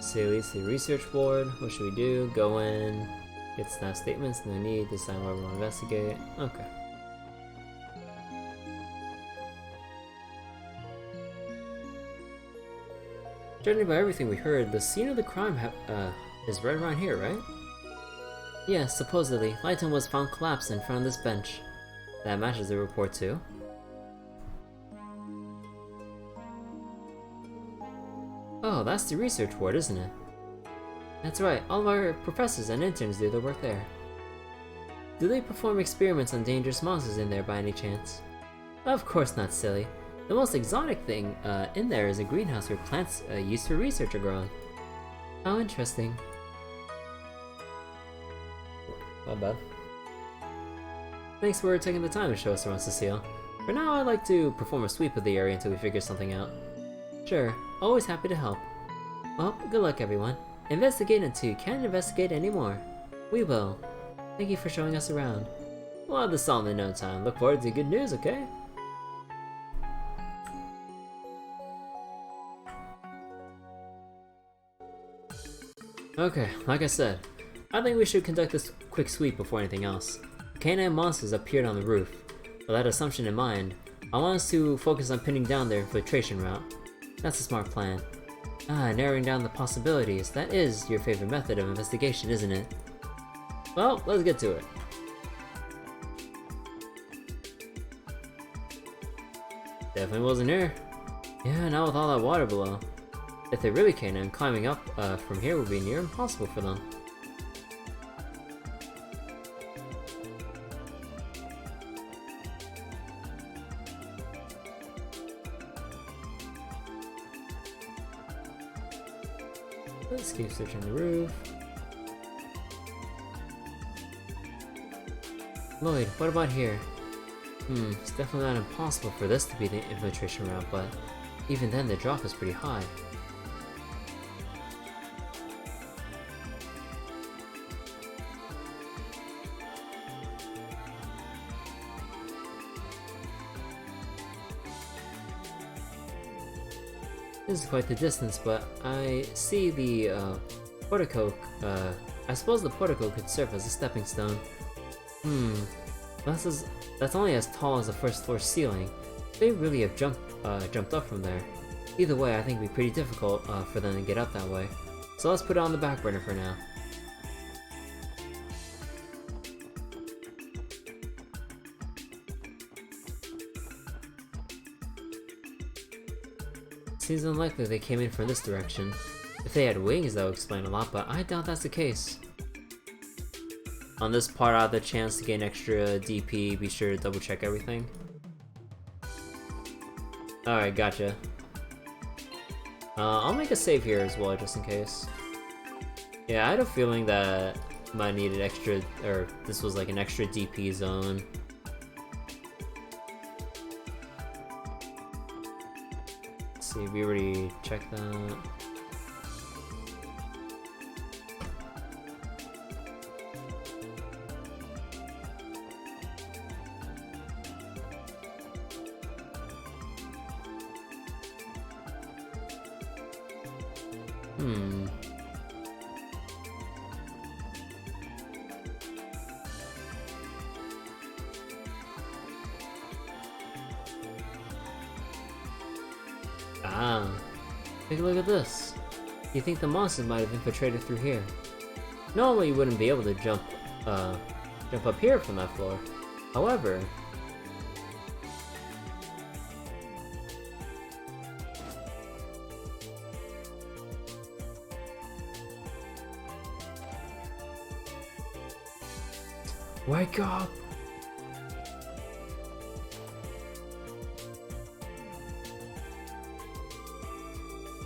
Say leads to the research board. What should we do? Go in, get staff statements, no need, decide where we want to investigate. Okay. Judging by everything we heard, the scene of the crime is right around here, right? Yes, supposedly. Lytton was found collapsed in front of this bench. That matches the report too. Oh, that's the research ward, isn't it? That's right, all of our professors and interns do their work there. Do they perform experiments on dangerous monsters in there by any chance? Of course not, silly. The most exotic thing in there is a greenhouse where plants used for research are grown. How interesting. My bad. Thanks for taking the time to show us around, Cecile. For now, I'd like to perform a sweep of the area until we figure something out. Sure, always happy to help. Well, good luck everyone. Investigate until you can't investigate anymore. We will. Thank you for showing us around. We'll have this solved in no time. Look forward to good news, okay? Okay, like I said, I think we should conduct this quick sweep before anything else. Canine monsters appeared on the roof. With that assumption in mind, I want us to focus on pinning down their infiltration route. That's a smart plan. Narrowing down the possibilities. That is your favorite method of investigation, isn't it? Well, let's get to it. Definitely wasn't here. Yeah, not with all that water below. If they really can, and climbing up from here would be near impossible for them. Let's keep searching the roof. Lloyd, what about here? It's definitely not impossible for this to be the infiltration route, but even then the drop is pretty high. This is quite the distance, but I see the portico. I suppose the portico could serve as a stepping stone. That's only as tall as the first floor ceiling. They really have jumped up from there. Either way, I think it'd be pretty difficult for them to get up that way. So let's put it on the back burner for now. Seems unlikely they came in from this direction. If they had wings, that would explain a lot, but I doubt that's the case. On this part, I have the chance to gain extra DP. Be sure to double check everything. Alright, gotcha. I'll make a save here as well, just in case. Yeah, I had a feeling that might need an extra, or this was like an extra DP zone. Let's see, we already checked that. Take a look at this. You think the monsters might have infiltrated through here? Normally you wouldn't be able to jump up here from that floor. However, wake up!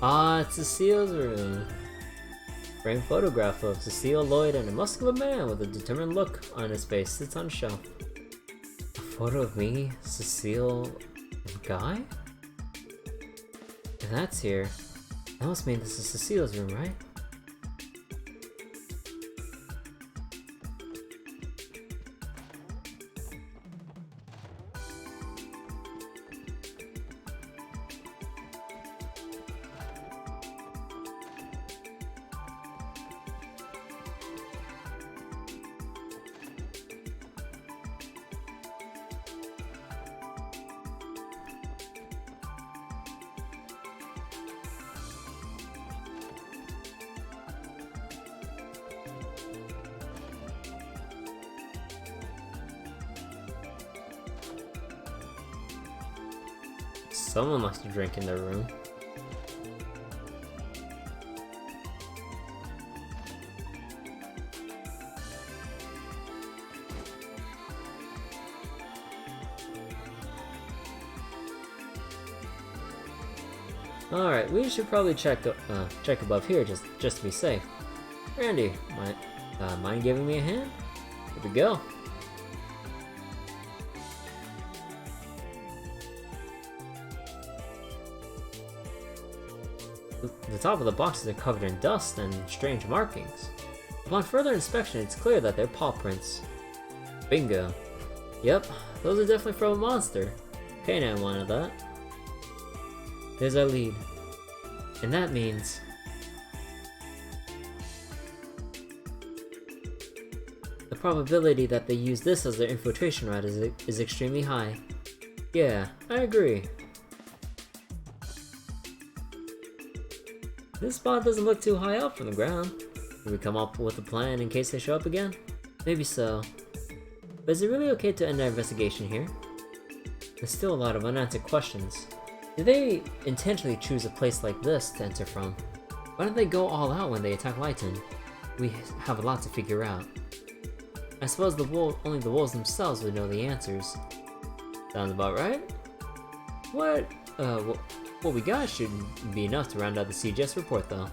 Ah, it's Cecile's room. Framed photograph of Cecile, Lloyd, and a muscular man with a determined look on his face sits on a shelf. A photo of me, Cecile, and Guy? If that's here, that must mean this is Cecile's room, right? Someone likes to drink in their room. Alright, we should probably check above here just to be safe. Randy, mind giving me a hand? Here we go. The top of the boxes are covered in dust and strange markings. Upon further inspection, it's clear that they're paw prints. Bingo. Yep, those are definitely from a monster. Canine wanted that. There's our lead. And that means... the probability that they use this as their infiltration route is extremely high. Yeah, I agree. This spot doesn't look too high up from the ground. Can we come up with a plan in case they show up again? Maybe so. But is it really okay to end our investigation here? There's still a lot of unanswered questions. Did they intentionally choose a place like this to enter from? Why don't they go all out when they attack Lytton? We have a lot to figure out. I suppose only the wolves themselves would know the answers. Sounds about right. What we got should be enough to round out the CGS report though.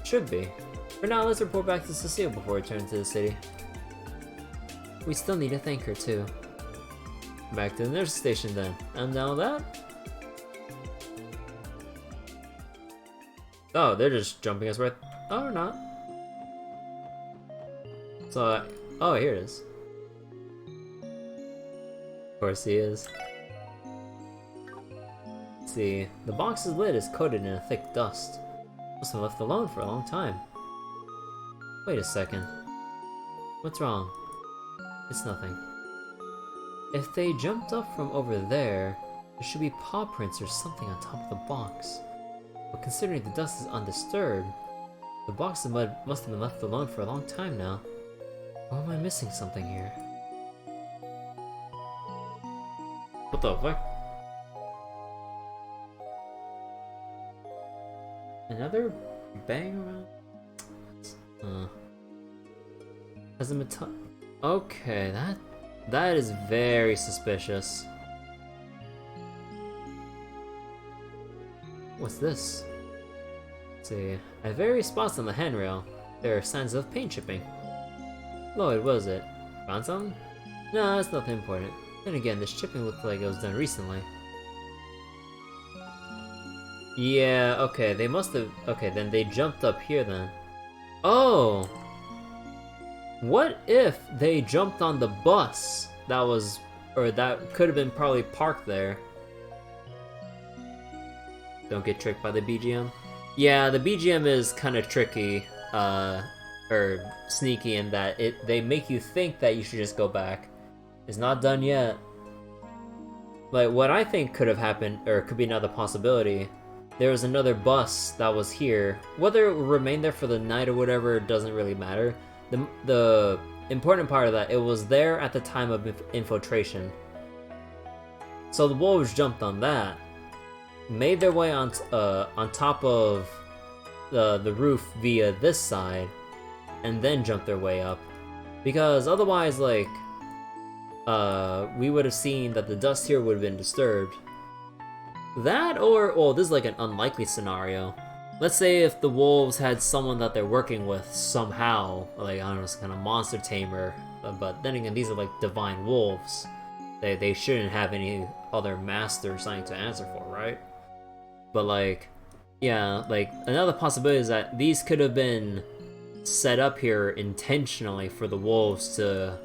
Should be. For now, let's report back to Cecile before we return to the city. We still need to thank her too. Back to the nurse station then. I'm down with that. Oh, they're just jumping us right. Oh, or not. So, oh, here it is. Of course he is. Let's see, the box's lid is coated in a thick dust. Must have been left alone for a long time. Wait a second. What's wrong? It's nothing. If they jumped up from over there, there should be paw prints or something on top of the box. But considering the dust is undisturbed, the box of mud must have been left alone for a long time now. Or am I missing something here? What the fuck? Another bang around? Has a metal... Okay, that is very suspicious. What's this? Let's see. At various spots on the handrail, there are signs of paint chipping. Lloyd, what is it? Found something? No, that's nothing important. Then again, this chipping looked like it was done recently. Yeah, okay, they must have... Okay, then they jumped up here then. Oh! What if they jumped on the bus that was... or that could have been probably parked there? Don't get tricked by the BGM. Yeah, the BGM is kind of tricky, or sneaky in that they make you think that you should just go back. It's not done yet. Like, what I think could have happened, or could be another possibility, there was another bus that was here. Whether it remained there for the night or whatever, doesn't really matter. The important part of that, it was there at the time of infiltration. So the wolves jumped on that, made their way on top of the roof via this side, and then jumped their way up. Because otherwise, like, we would have seen that the dust here would have been disturbed. That, or, well, this is like an unlikely scenario. Let's say if the wolves had someone that they're working with somehow, like, I don't know, some kind of monster tamer, but then again, these are like divine wolves. They shouldn't have any other master or something to answer for, right? But like, yeah, like, another possibility is that these could have been set up here intentionally for the wolves to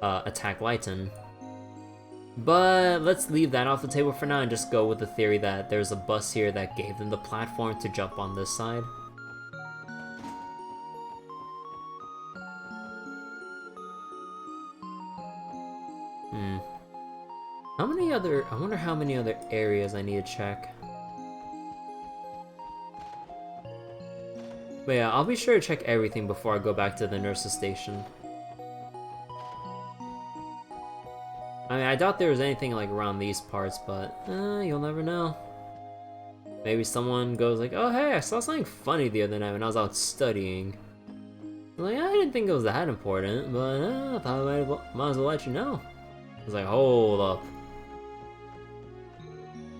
attack Lytton. But let's leave that off the table for now and just go with the theory that there's a bus here that gave them the platform to jump on this side. How many other... I wonder how many other areas I need to check. But yeah, I'll be sure to check everything before I go back to the nurse's station. I mean, I doubt there was anything like around these parts, but you'll never know. Maybe someone goes like, oh hey, I saw something funny the other night when I was out studying. I'm like, I didn't think it was that important, but I thought I might as well let you know. I was like, hold up.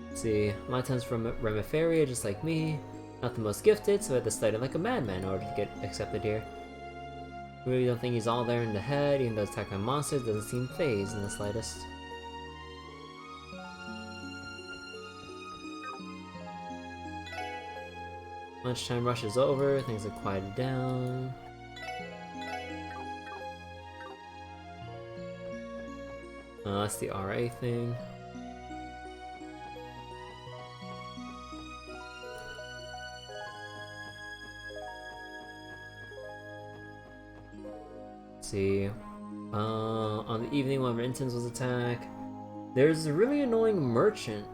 Let's see, Lytton's from Remiferia, just like me. Not the most gifted, so I had to study like a madman in order to get accepted here. I really don't think he's all there in the head, even though attacking monsters doesn't seem phased in the slightest. Lunchtime rush is over, things have quieted down. That's the RA thing. Let's see. On the evening when Renton's was attacked, there's a really annoying merchant.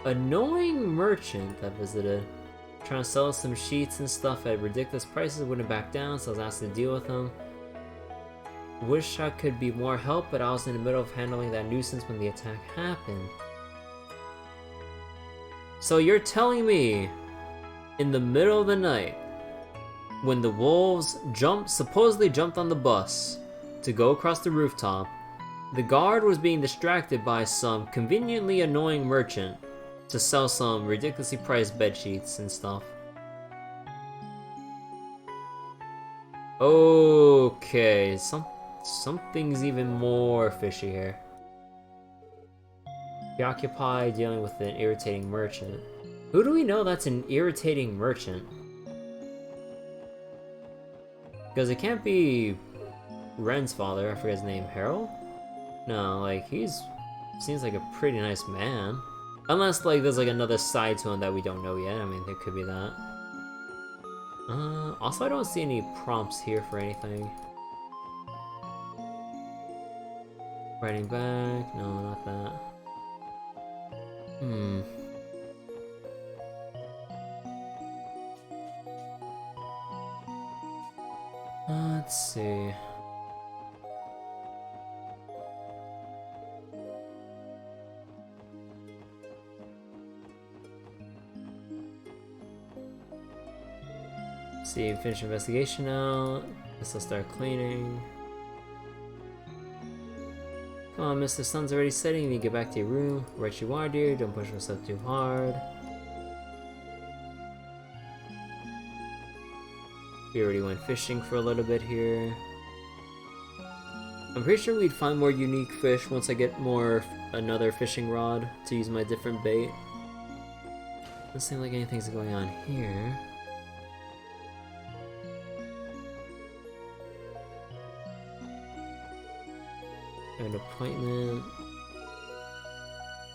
That visited. Trying to sell some sheets and stuff at ridiculous prices, wouldn't back down, so I was asked to deal with him. Wish I could be more help, but I was in the middle of handling that nuisance when the attack happened. So you're telling me, in the middle of the night, when the wolves supposedly jumped on the bus to go across the rooftop, the guard was being distracted by some conveniently annoying merchant to sell some ridiculously priced bedsheets and stuff. Okay, something's even more fishy here. Preoccupied dealing with an irritating merchant. Who do we know that's an irritating merchant? Because it can't be Ren's father, I forget his name, Harold? No, like, seems like a pretty nice man. Unless, like, there's, like, another side to him that we don't know yet. I mean, there could be that. Also, I don't see any prompts here for anything. Writing back? No, not that. Let's see. See, finish investigation now. Guess I'll start cleaning. Come on, Mr. Sun's already setting. You need to get back to your room. Right you are, dear. Don't push yourself too hard. We already went fishing for a little bit here. I'm pretty sure we'd find more unique fish once I get another fishing rod to use my different bait. Doesn't seem like anything's going on here. An appointment.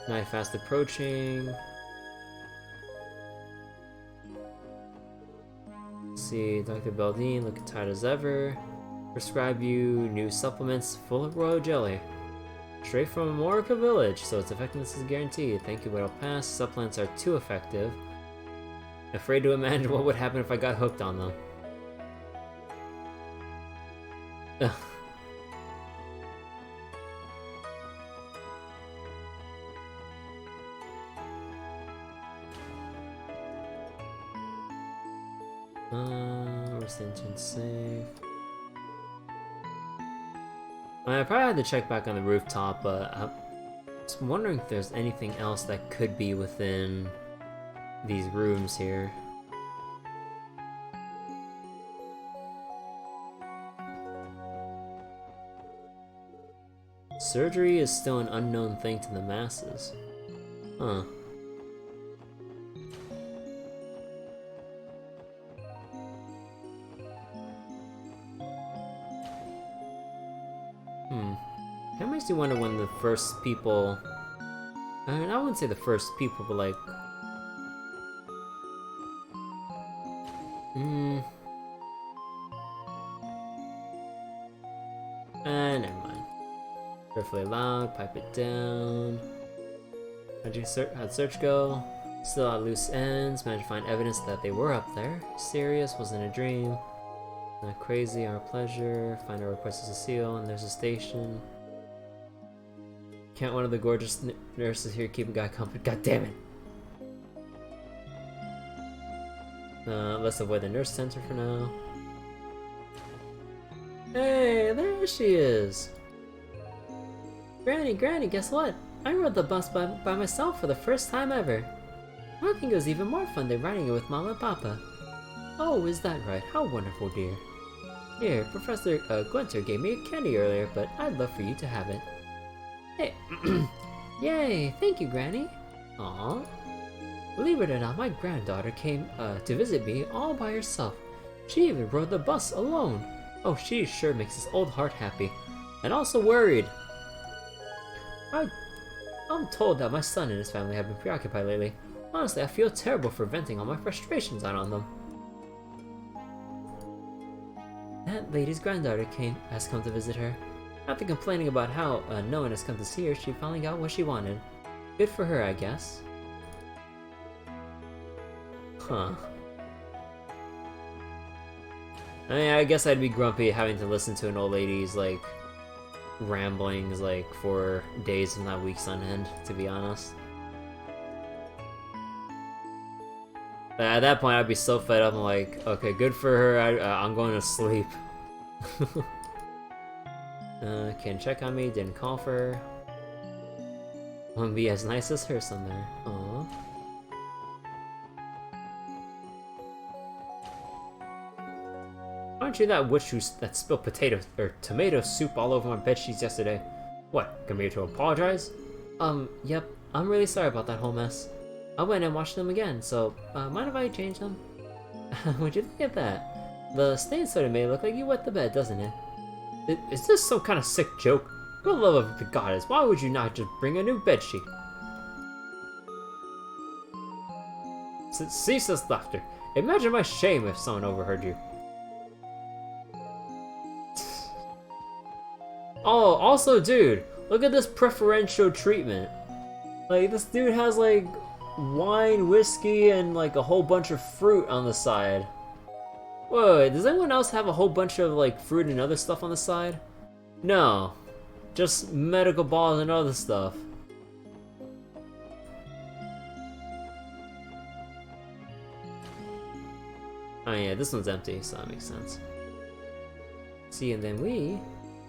Night fast approaching. Let's see, Dr. Beldine looking tired as ever. Prescribe you new supplements full of royal jelly. Straight from Amorica Village, so its effectiveness is guaranteed. Thank you, but I'll pass. Supplements are too effective. Afraid to imagine what would happen if I got hooked on them. Ugh. Retention safe. I probably had to check back on the rooftop, but I'm just wondering if there's anything else that could be within these rooms here. Surgery is still an unknown thing to the masses. Huh. That makes you wonder when the first people... I mean, I wouldn't say the first people, but like... never mind. Carefully loud, pipe it down. How'd search go? Still at loose ends, managed to find evidence that they were up there. Serious, wasn't a dream. Not crazy, our pleasure. Find our request to Cecile, and there's a station. Can't one of the gorgeous nurses here keep a guy company? God damn it! Let's avoid the nurse center for now. Hey, there she is! Granny, guess what? I rode the bus by myself for the first time ever. I think it was even more fun than riding it with Mama and Papa. Oh, is that right? How wonderful, dear. Here, Professor Gwenter gave me a candy earlier, but I'd love for you to have it. Hey, yay! Thank you, Granny. Aww. Believe it or not, my granddaughter came to visit me all by herself. She even rode the bus alone. Oh, she sure makes this old heart happy. And also worried. I'm told that my son and his family have been preoccupied lately. Honestly, I feel terrible for venting all my frustrations out on them. That lady's granddaughter has come to visit her. After complaining about how no one has come to see her, she finally got what she wanted. Good for her, I guess. Huh. I mean, I guess I'd be grumpy having to listen to an old lady's, like, ramblings, like, for days and not weeks on end, to be honest. But at that point, I'd be so fed up, I'm like, okay, good for her, I'm going to sleep. Can check on me, didn't call for her. Won't be as nice as her someday. Aww. Aren't you that witch that spilled tomato soup all over my bedsheets yesterday? What, come here to apologize? Yep, I'm really sorry about that whole mess. I went and washed them again, so, mind if I change them? Would you look at that? The stain sort of made it look like you wet the bed, doesn't it? Is this some kind of sick joke? For the love of the goddess, why would you not just bring a new bedsheet? Ceaseless laughter. Imagine my shame if someone overheard you. Oh, also, dude, look at this preferential treatment. Like, this dude has, like, wine, whiskey, and, like, a whole bunch of fruit on the side. Whoa, does anyone else have a whole bunch of, like, fruit and other stuff on the side? No. Just medical balls and other stuff. Oh yeah, this one's empty, so that makes sense. See, and then we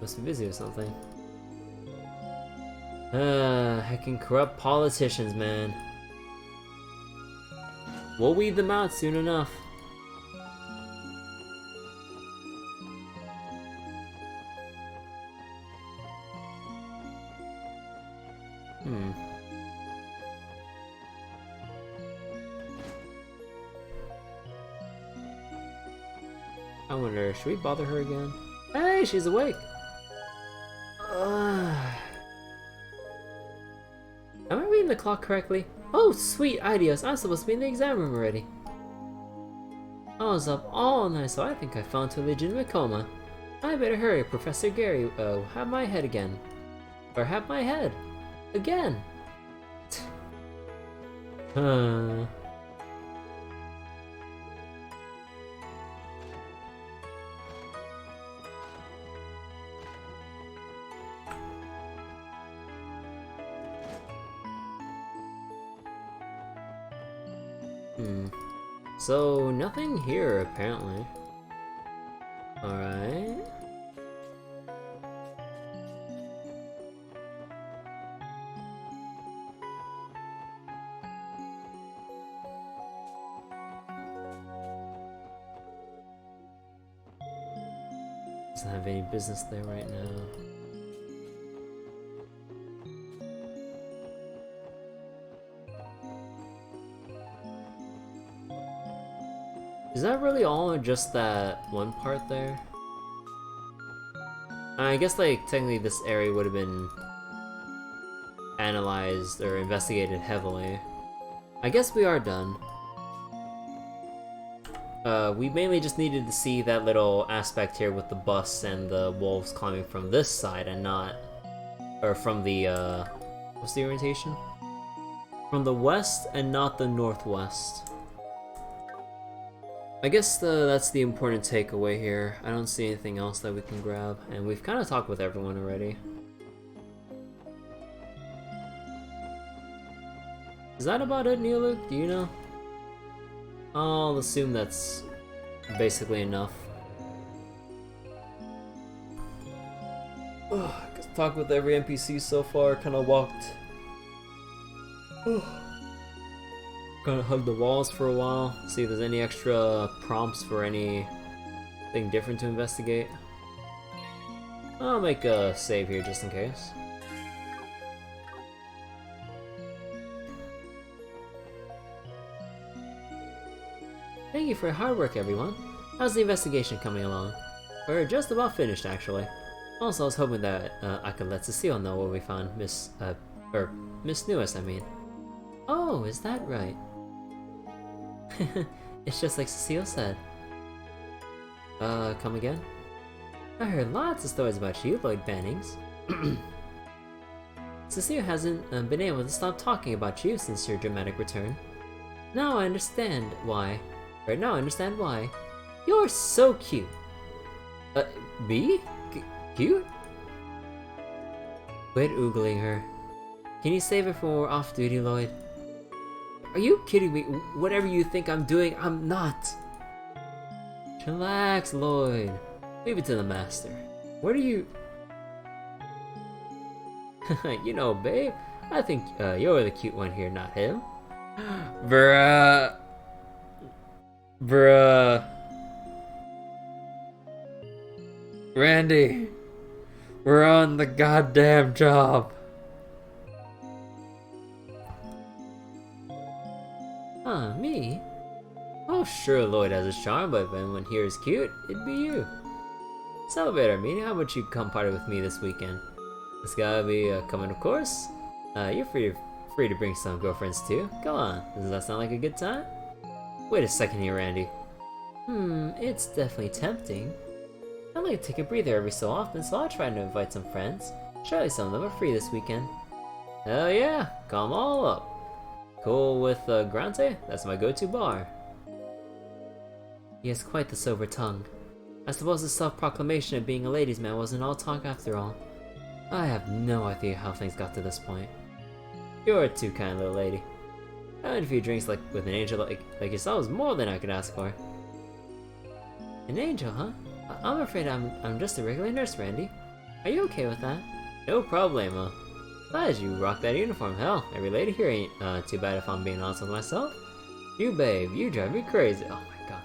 must be busy with something. Heckin' corrupt politicians, man. We'll weed them out soon enough. I wonder, should we bother her again? Hey, she's awake! Am I reading the clock correctly? Oh, sweet ideas! I'm supposed to be in the exam room already. I was up all night, so I think I fell into a legitimate coma. I better hurry, Professor Gary. Have my head again. Or have my head. Again! So, nothing here, apparently. Alright. Doesn't have any business there right now. Is that really all just that one part there? I guess, like, technically this area would have been analyzed or investigated heavily. I guess we are done. We mainly just needed to see that little aspect here with the bus and the wolves climbing from this side and not... Or from the, what's the orientation? From the west and not the northwest. I guess that's the important takeaway here. I don't see anything else that we can grab, and we've kind of talked with everyone already. Is that about it, Neolu? Do you know? I'll assume that's basically enough. Talked with every NPC so far, kind of walked. Kind of hugged the walls for a while, see if there's any extra prompts for anything different to investigate. I'll make a save here just in case. Thank you for your hard work, everyone. How's the investigation coming along? We're just about finished, actually. Also, I was hoping that I could let Cecile know what we found, Miss Newest, I mean. Oh, is that right? It's just like Cecile said. Come again? I heard lots of stories about you, Lloyd Bannings. Cecile hasn't been able to stop talking about you since your dramatic return. Now I understand why. Right now I understand why. You're so cute. Me? Cute? Quit oogling her. Can you save it for when we're off duty, Lloyd? Are you kidding me? Whatever you think I'm doing, I'm not. Chillax, Lloyd. Leave it to the master. What are you... You know, babe, I think you're the cute one here, not him. Bruh. Randy, we're on the goddamn job. Huh, me? Oh, sure, Lloyd has his charm, but if anyone here is cute, it'd be you. Celebrate our meeting. How about you come party with me this weekend? It's gotta be coming, of course. You're free to bring some girlfriends too. Go on. Does that sound like a good time? Wait a second here, Randy. It's definitely tempting. I like to take a breather every so often, so I'll try to invite some friends. Surely some of them are free this weekend. Hell yeah, come all up. Cool with Grante? That's my go-to bar. He has quite the sober tongue. I suppose the self-proclamation of being a ladies' man wasn't all talk after all. I have no idea how things got to this point. You're a too kind little lady. Having a few drinks with an angel like yourself is more than I could ask for. An angel, huh? I'm afraid I'm just a regular nurse, Randy. Are you okay with that? No problemo. Glad you rock that uniform. Hell, every lady here ain't too bad if I'm being honest with myself. You babe, you drive me crazy. Oh my god.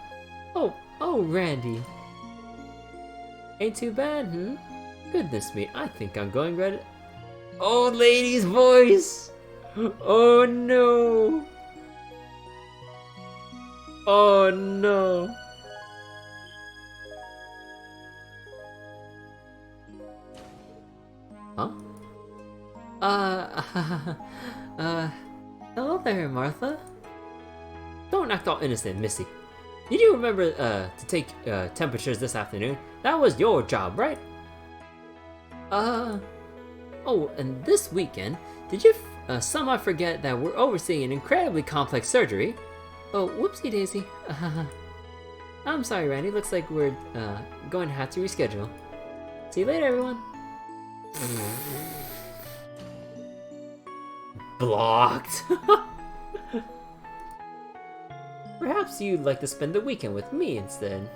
Oh, Randy. Ain't too bad, Goodness me, I think I'm going red. Old lady's voice! Oh no! Oh no! Huh? Hello there, Martha. Don't act all innocent, Missy. Did you remember, to take, temperatures this afternoon? That was your job, right? Oh, and this weekend, did you, somehow forget that we're overseeing an incredibly complex surgery? Oh, whoopsie daisy. I'm sorry, Randy. Looks like we're, going to have to reschedule. See you later, everyone. Blocked. Perhaps you'd like to spend the weekend with me instead,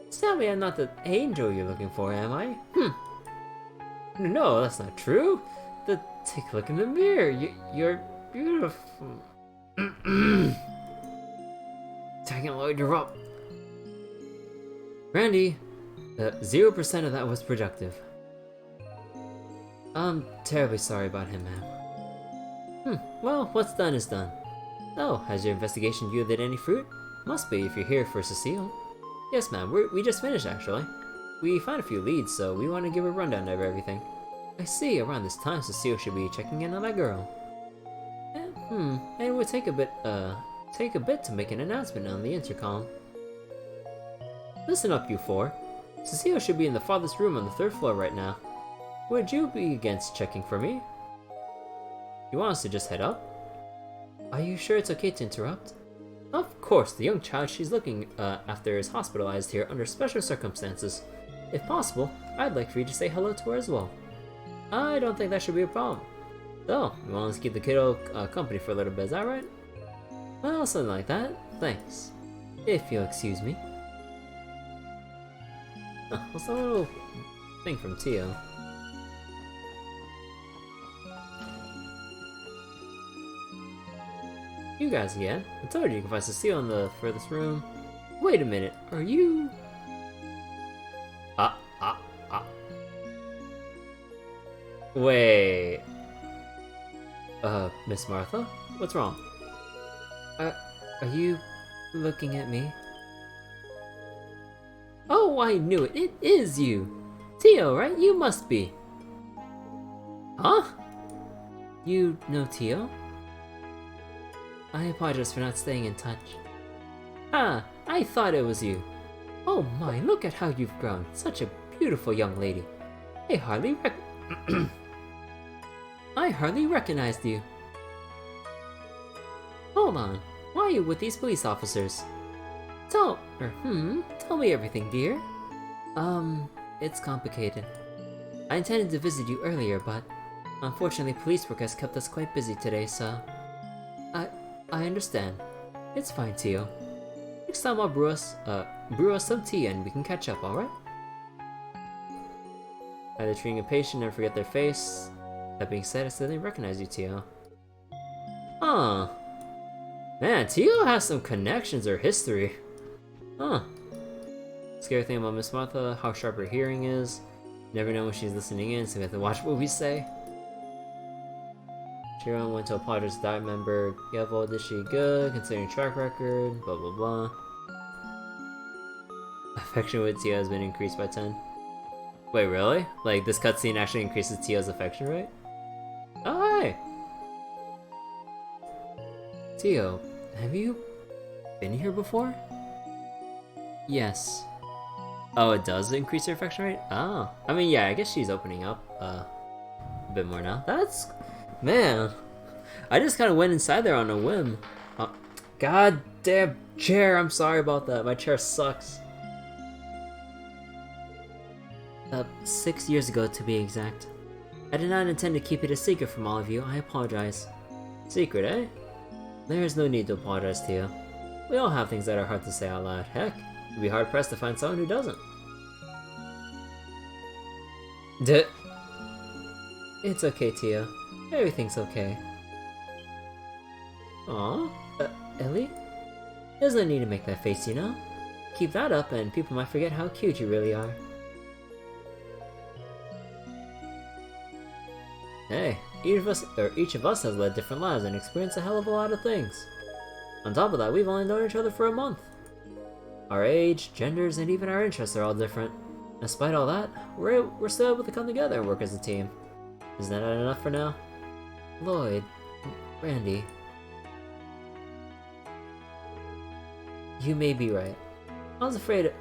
Sadly, I'm not the angel you're looking for, am I? No, that's not true. Take a look in the mirror. You're beautiful. Tagging Lloyd, you're up. Randy, 0% of that was productive. I'm terribly sorry about him, ma'am. Well, what's done is done. Oh, has your investigation yielded any fruit? Must be if you're here for Cecile. Yes, ma'am, we just finished, actually. We found a few leads, so we want to give a rundown of everything. I see, around this time Cecile should be checking in on that girl. And it would take a bit to make an announcement on the intercom. Listen up, you four. Cecile should be in the farthest room on the 3rd floor right now. Would you be against checking for me? You want us to just head up? Are you sure it's okay to interrupt? Of course, the young child she's looking after is hospitalized here under special circumstances. If possible, I'd like for you to say hello to her as well. I don't think that should be a problem. So, you want us to keep the kiddo company for a little bit, is that right? Well, something like that. Thanks. If you'll excuse me. What's that little thing from Tio? You guys again? I told you can find Cecile in the furthest room. Wait a minute, are you... Wait... Miss Martha? What's wrong? Are you looking at me? Oh, I knew it! It is you! Tio, right? You must be! Huh? You know Tio? I apologize for not staying in touch. Ah, I thought it was you. Oh my, look at how you've grown. Such a beautiful young lady. I hardly recognized you. Hold on, why are you with these police officers? Tell me everything, dear. It's complicated. I intended to visit you earlier, but unfortunately police work has kept us quite busy today, so... I understand. It's fine, Tio. Next time I'll brew us some tea and we can catch up, alright? Either treating a patient and forget their face. That being said, I still didn't recognize you, Tio. Huh. Man, Tio has some connections or history. Huh. Scary thing about Miss Martha, how sharp her hearing is. Never know when she's listening in, so we have to watch what we say. Chiron went to apologize to that member. Yevo, did she good, considering track record, blah blah blah. Affection with Tio has been increased by 10. Wait, really? Like, this cutscene actually increases Tio's affection rate? Oh, hi! Tio, have you been here before? Yes. Oh, it does increase your affection rate? Oh. I mean, yeah, I guess she's opening up a bit more now. That's... Man. I just kind of went inside there on a whim. God damn chair, I'm sorry about that. My chair sucks. 6 years ago, to be exact. I did not intend to keep it a secret from all of you. I apologize. Secret, eh? There is no need to apologize to you. We all have things that are hard to say out loud. Heck, you'd be hard-pressed to find someone who doesn't. It's okay, Tia. Everything's okay. Aw, Ellie? There's no need to make that face, you know? Keep that up and people might forget how cute you really are. Hey, each of us has led different lives and experienced a hell of a lot of things. On top of that, we've only known each other for a month. Our age, genders, and even our interests are all different. Despite all that, we're still able to come together and work as a team. Isn't that not enough for now? Lloyd, Randy, you may be right. I'm afraid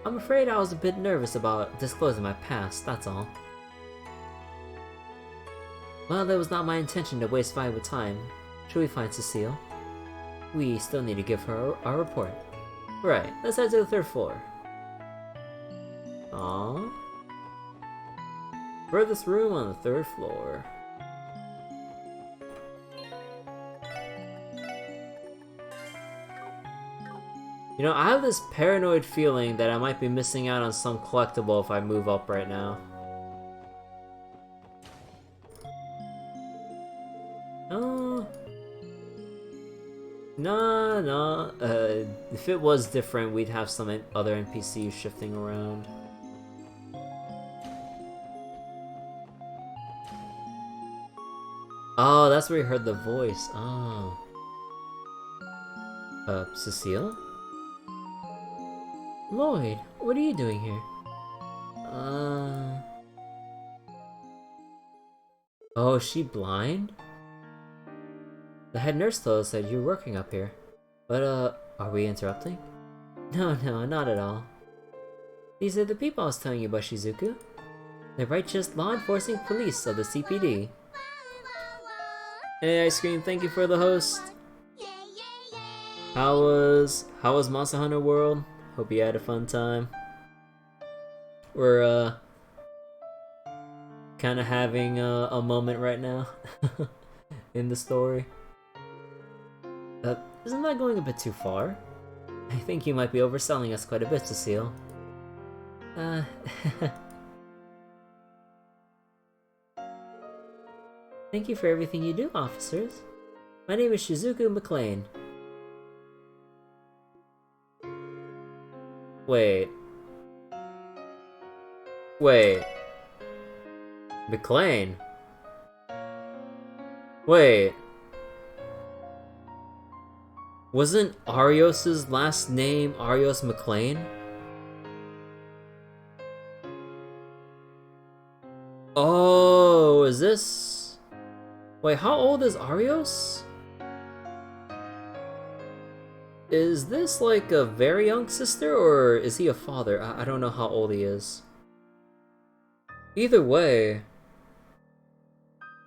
I was a bit nervous about disclosing my past, that's all. Well, that was not my intention to waste valuable time. Should we find Cecile? We still need to give her our report. Right, let's head to the 3rd floor. Aww. Furthest room on the 3rd floor. You know, I have this paranoid feeling that I might be missing out on some collectible if I move up right now. No. If it was different, we'd have some other NPCs shifting around. Oh, that's where we heard the voice. Oh. Cecile? Lloyd, what are you doing here? Oh, is she blind? The head nurse told us that you're working up here. But, are we interrupting? No, not at all. These are the people I was telling you about, Shizuku. The righteous law enforcing police of the CPD. Hey, Ice Cream, thank you for the host. How was Monster Hunter World? Hope you had a fun time. We're kind of having a moment right now in the story. Isn't that going a bit too far? I think you might be overselling us quite a bit, Cecile. Thank you for everything you do, officers. My name is Shizuku McLean. Wait. McLean? Wait. Wasn't Arios's last name Arios McLean? Oh, is this... Wait, how old is Arios? Is this like a very young sister, or is he a father? I don't know how old he is. Either way...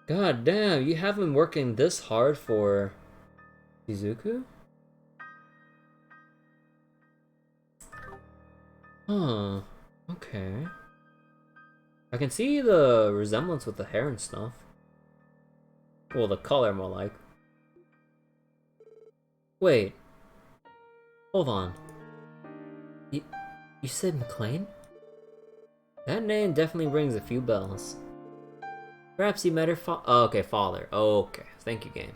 God damn, you have been working this hard for... Shizuku? Huh, okay. I can see the resemblance with the hair and stuff. Well, the color more like. Wait. Hold on. You said McLean? That name definitely rings a few bells. Perhaps you met her oh, okay, father. Okay, thank you, game.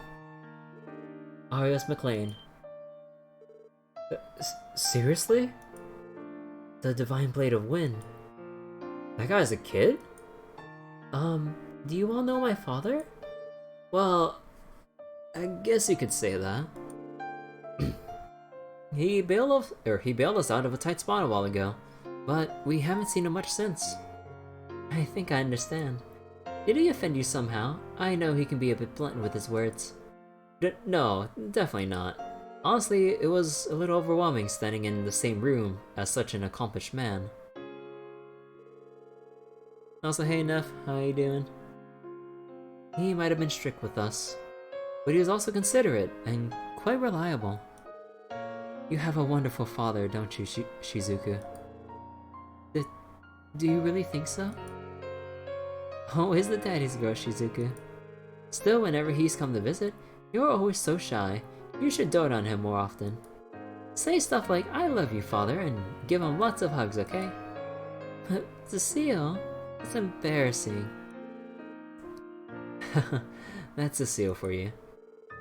Arios McLean. Seriously? The Divine Blade of Wind. That guy's a kid? Do you all know my father? Well, I guess you could say that. He bailed us out of a tight spot a while ago, but we haven't seen him much since. I think I understand. Did he offend you somehow? I know he can be a bit blunt with his words. No, definitely not. Honestly, it was a little overwhelming standing in the same room as such an accomplished man. Also, hey Neff, how you doing? He might have been strict with us, but he was also considerate and quite reliable. You have a wonderful father, don't you, Shizuku? Do you really think so? Always the daddy's girl, Shizuku. Still, whenever he's come to visit, you're always so shy. You should dote on him more often. Say stuff like, I love you, father, and give him lots of hugs, okay? But, Cecile, it's embarrassing. That's Cecile for you.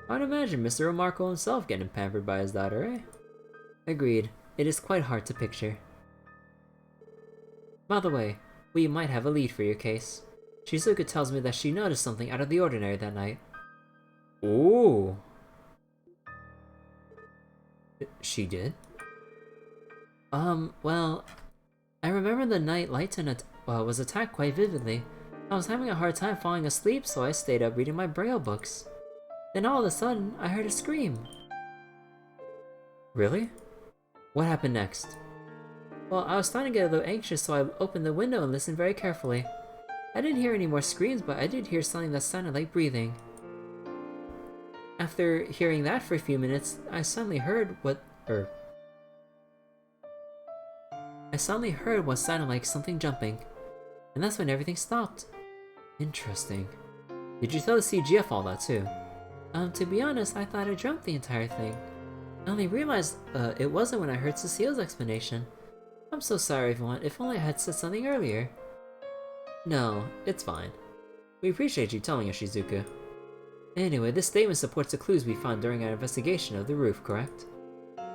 I'd imagine Mr. Remarkable himself getting pampered by his daughter, eh? Agreed. It is quite hard to picture. By the way, we might have a lead for your case. Shizuka tells me that she noticed something out of the ordinary that night. Ooh. She did? Well, I remember the night Lytton was attacked quite vividly. I was having a hard time falling asleep, so I stayed up reading my braille books. Then all of a sudden, I heard a scream. Really? What happened next? Well, I was starting to get a little anxious, so I opened the window and listened very carefully. I didn't hear any more screams, but I did hear something that sounded like breathing. After hearing that for a few minutes, I suddenly heard what sounded like something jumping. And that's when everything stopped. Interesting. Did you tell the CGF all that too? To be honest, I thought I dreamt the entire thing. I only realized it wasn't when I heard Cecile's explanation. I'm so sorry everyone, if only I had said something earlier. No, it's fine. We appreciate you telling us, Shizuku. Anyway, this statement supports the clues we found during our investigation of the roof, correct?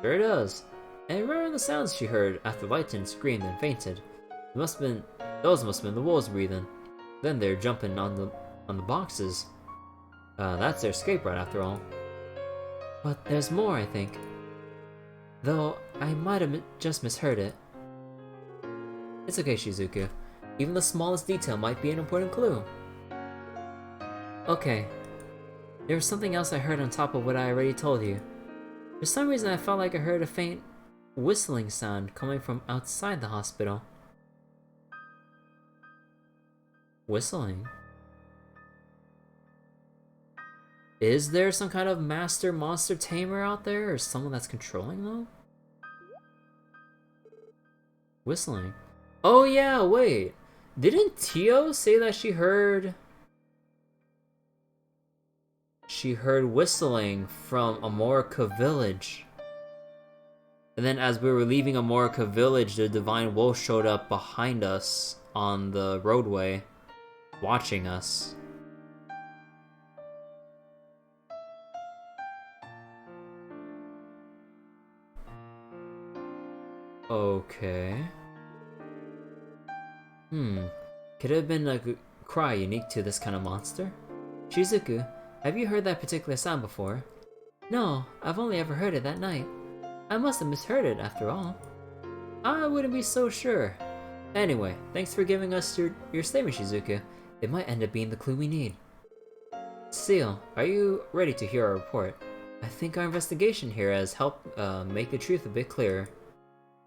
Sure does. And remember the sounds she heard after Lytton screamed and fainted. Those must have been the wolves breathing. Then they're jumping on the boxes. That's their escape route after all. But there's more, I think. Though, I might have just misheard it. It's okay, Shizuku. Even the smallest detail might be an important clue. Okay. There was something else I heard on top of what I already told you. For some reason I felt like I heard a faint whistling sound coming from outside the hospital. Whistling? Is there some kind of master monster tamer out there, or someone that's controlling them? Whistling. Oh yeah, wait. Didn't Tio say that she heard whistling from Amorica Village? And then as we were leaving Amorica Village, the Divine Wolf showed up behind us on the roadway, watching us. Okay. Could it have been a cry unique to this kind of monster? Shizuku, have you heard that particular sound before? No, I've only ever heard it that night. I must have misheard it after all. I wouldn't be so sure. Anyway, thanks for giving us your statement, Shizuku. It might end up being the clue we need. Seal, are you ready to hear our report? I think our investigation here has helped make the truth a bit clearer.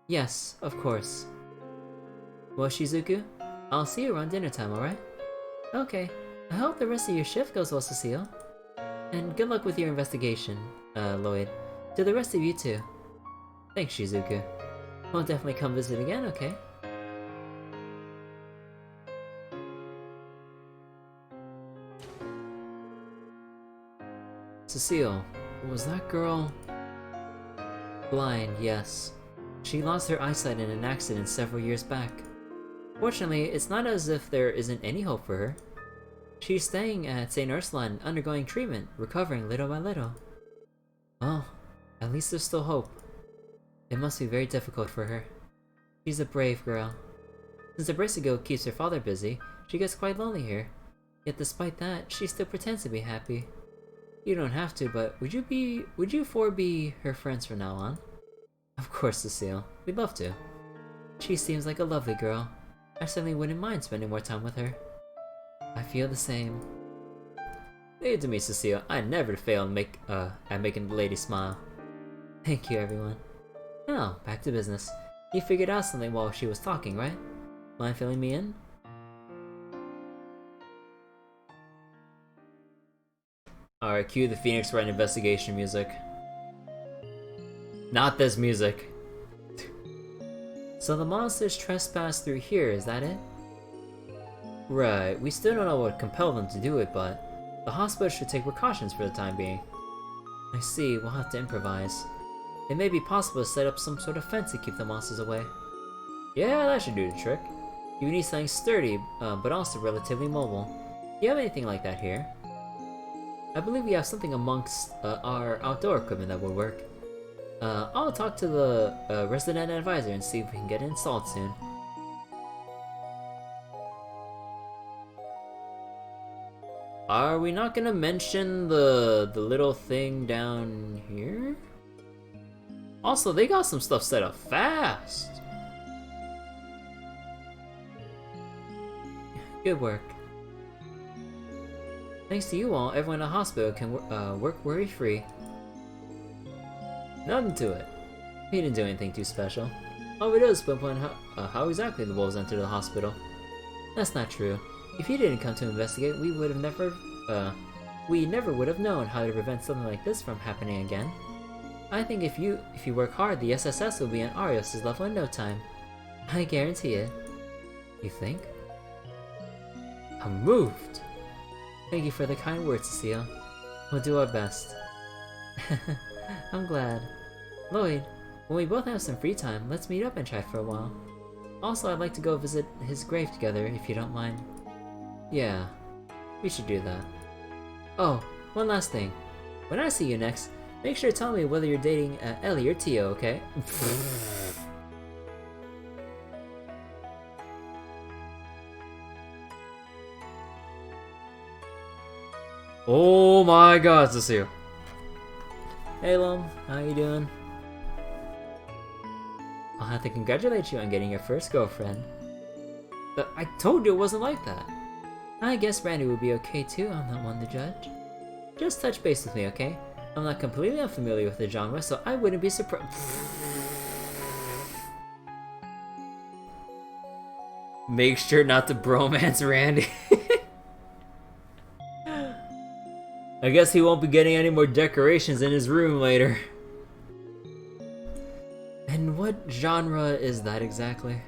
Yes, of course. Well, Shizuku, I'll see you around dinner time, alright? Okay. I hope the rest of your shift goes well, Cecile. And good luck with your investigation, Lloyd. To the rest of you too. Thanks, Shizuku. We'll definitely come visit again, okay? Cecile, was that girl... blind, yes. She lost her eyesight in an accident several years back. Fortunately, it's not as if there isn't any hope for her. She's staying at St. Ursula and undergoing treatment, recovering little by little. Well, at least there's still hope. It must be very difficult for her. She's a brave girl. Since the Brassigo keeps her father busy, she gets quite lonely here. Yet despite that, she still pretends to be happy. You don't have to, but would you four be her friends from now on? Of course, Cecile. We'd love to. She seems like a lovely girl. I certainly wouldn't mind spending more time with her. I feel the same. Leave it to me, Cecile. I never fail at making the lady smile. Thank you, everyone. Now, back to business. You figured out something while she was talking, right? Mind filling me in? Alright, cue the Phoenix Wright investigation music. Not this music. So the monsters trespass through here, is that it? Right, we still don't know what compelled them to do it, but the hospital should take precautions for the time being. I see, we'll have to improvise. It may be possible to set up some sort of fence to keep the monsters away. Yeah, that should do the trick. You need something sturdy, but also relatively mobile. Do you have anything like that here? I believe we have something amongst our outdoor equipment that would work. I'll talk to the resident advisor and see if we can get it installed soon. Are we not gonna mention the little thing down here? Also, they got some stuff set up fast! Good work. Thanks to you all, everyone in the hospital can work worry-free. Nothing to it. He didn't do anything too special. All we did was pinpoint how exactly the wolves entered the hospital. That's not true. If he didn't come to investigate, we never would have known how to prevent something like this from happening again. I think if you work hard, the SSS will be on Arios' level in no time. I guarantee it. You think? I'm moved! Thank you for the kind words, Cecile. We'll do our best. I'm glad. Lloyd, when we both have some free time, let's meet up and chat for a while. Also, I'd like to go visit his grave together, if you don't mind. Yeah, we should do that. Oh, one last thing. When I see you next, make sure to tell me whether you're dating Ellie or Tio, okay? Oh my god, Cecile. Hey Lum, how you doing? I'll have to congratulate you on getting your first girlfriend. But I told you it wasn't like that. I guess Randy would be okay too, I'm not one to judge. Just touch base with me, okay? I'm not completely unfamiliar with the genre, so I wouldn't be surprised. Make sure not to bromance Randy. I guess he won't be getting any more decorations in his room later. And what genre is that exactly?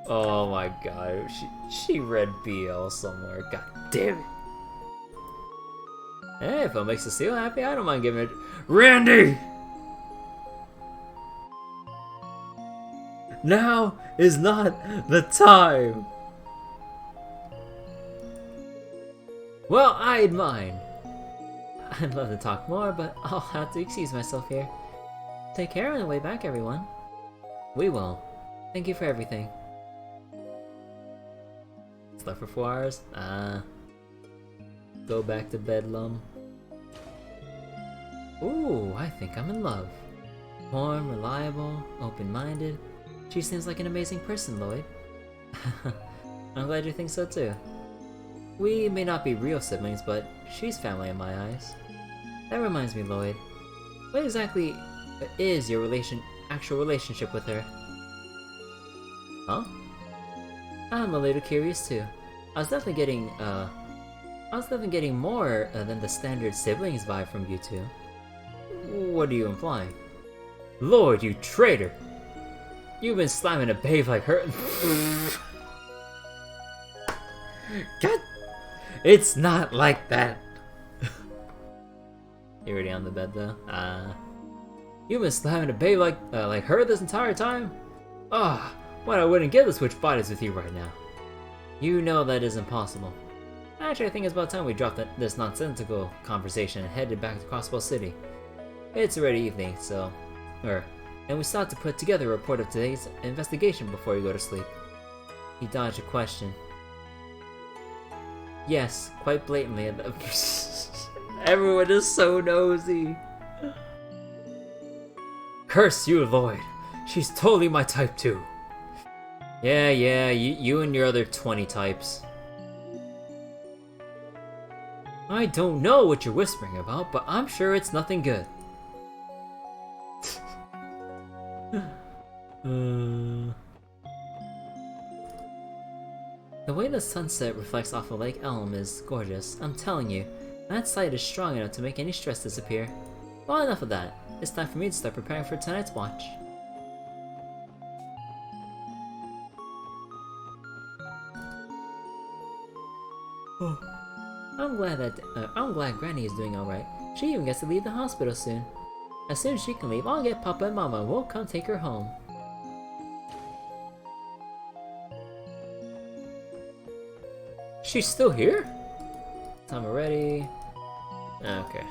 Oh my god, she read BL somewhere. God damn it. Hey, if it makes Cecile happy, I don't mind giving it. Randy! Now is not the time! Well, I'd mind. I'd love to talk more, but I'll have to excuse myself here. Take care on the way back, everyone. We will. Thank you for everything. Slept for 4 hours? Go back to bedlam. Ooh, I think I'm in love. Warm, reliable, open-minded. She seems like an amazing person, Lloyd. I'm glad you think so too. We may not be real siblings, but she's family in my eyes. That reminds me, Lloyd. What exactly is your actual relationship with her? Huh? I'm a little curious too. I was definitely getting more than the standard siblings vibe from you two. What are you implying? Lord, you traitor! You've been slamming a babe like her. God, it's not like that. You already on the bed though? You've been slamming a babe like her this entire time? Ah, well, I wouldn't get to switch bodies with you right now. You know that isn't possible. Actually, I think it's about time we dropped this nonsensical conversation and headed back to Crossbow City. It's already evening, and we start to put together a report of today's investigation before you go to sleep. He dodged a question. Yes, quite blatantly. Everyone is so nosy. Curse you, Lloyd. She's totally my type too. Yeah, you and your other 20 types. I don't know what you're whispering about, but I'm sure it's nothing good. The way the sunset reflects off of Lake Elm is gorgeous, I'm telling you. That sight is strong enough to make any stress disappear. Well, enough of that. It's time for me to start preparing for tonight's watch. I'm glad Granny is doing alright. She even gets to leave the hospital soon. As soon as she can leave, I'll get Papa and Mama and we'll come take her home. She's still here? Time already. Okay.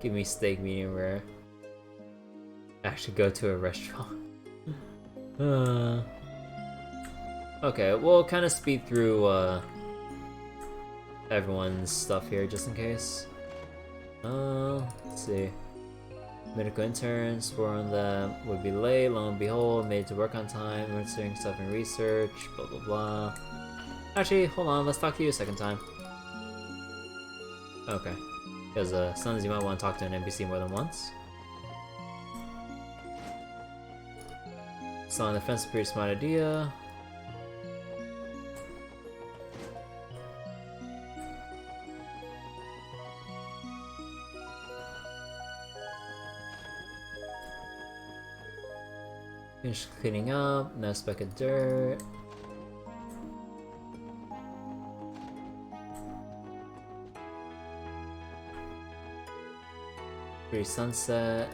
Give me steak medium rare. Actually go to a restaurant. Okay, we'll kind of speed through everyone's stuff here just in case. Let's see. Medical interns, 4 on them would be late, lo and behold, made to work on time, answering stuff in research, blah blah blah. Actually, hold on, let's talk to you a second time. Okay. Because sometimes you might want to talk to an NPC more than once. Selling the fence is a pretty smart idea. Finish cleaning up, no speck of dirt. Pretty sunset.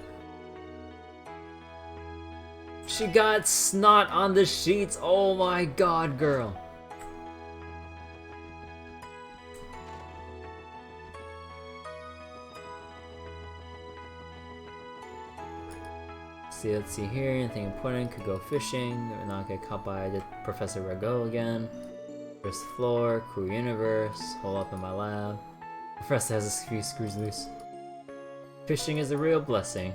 She got snot on the sheets. Oh my god, girl. Let's see here. Anything important? Could go fishing. Or not get caught by Professor Rago again. First floor. Cool universe. Hole up in my lab. Professor has a few screws loose. Fishing is a real blessing.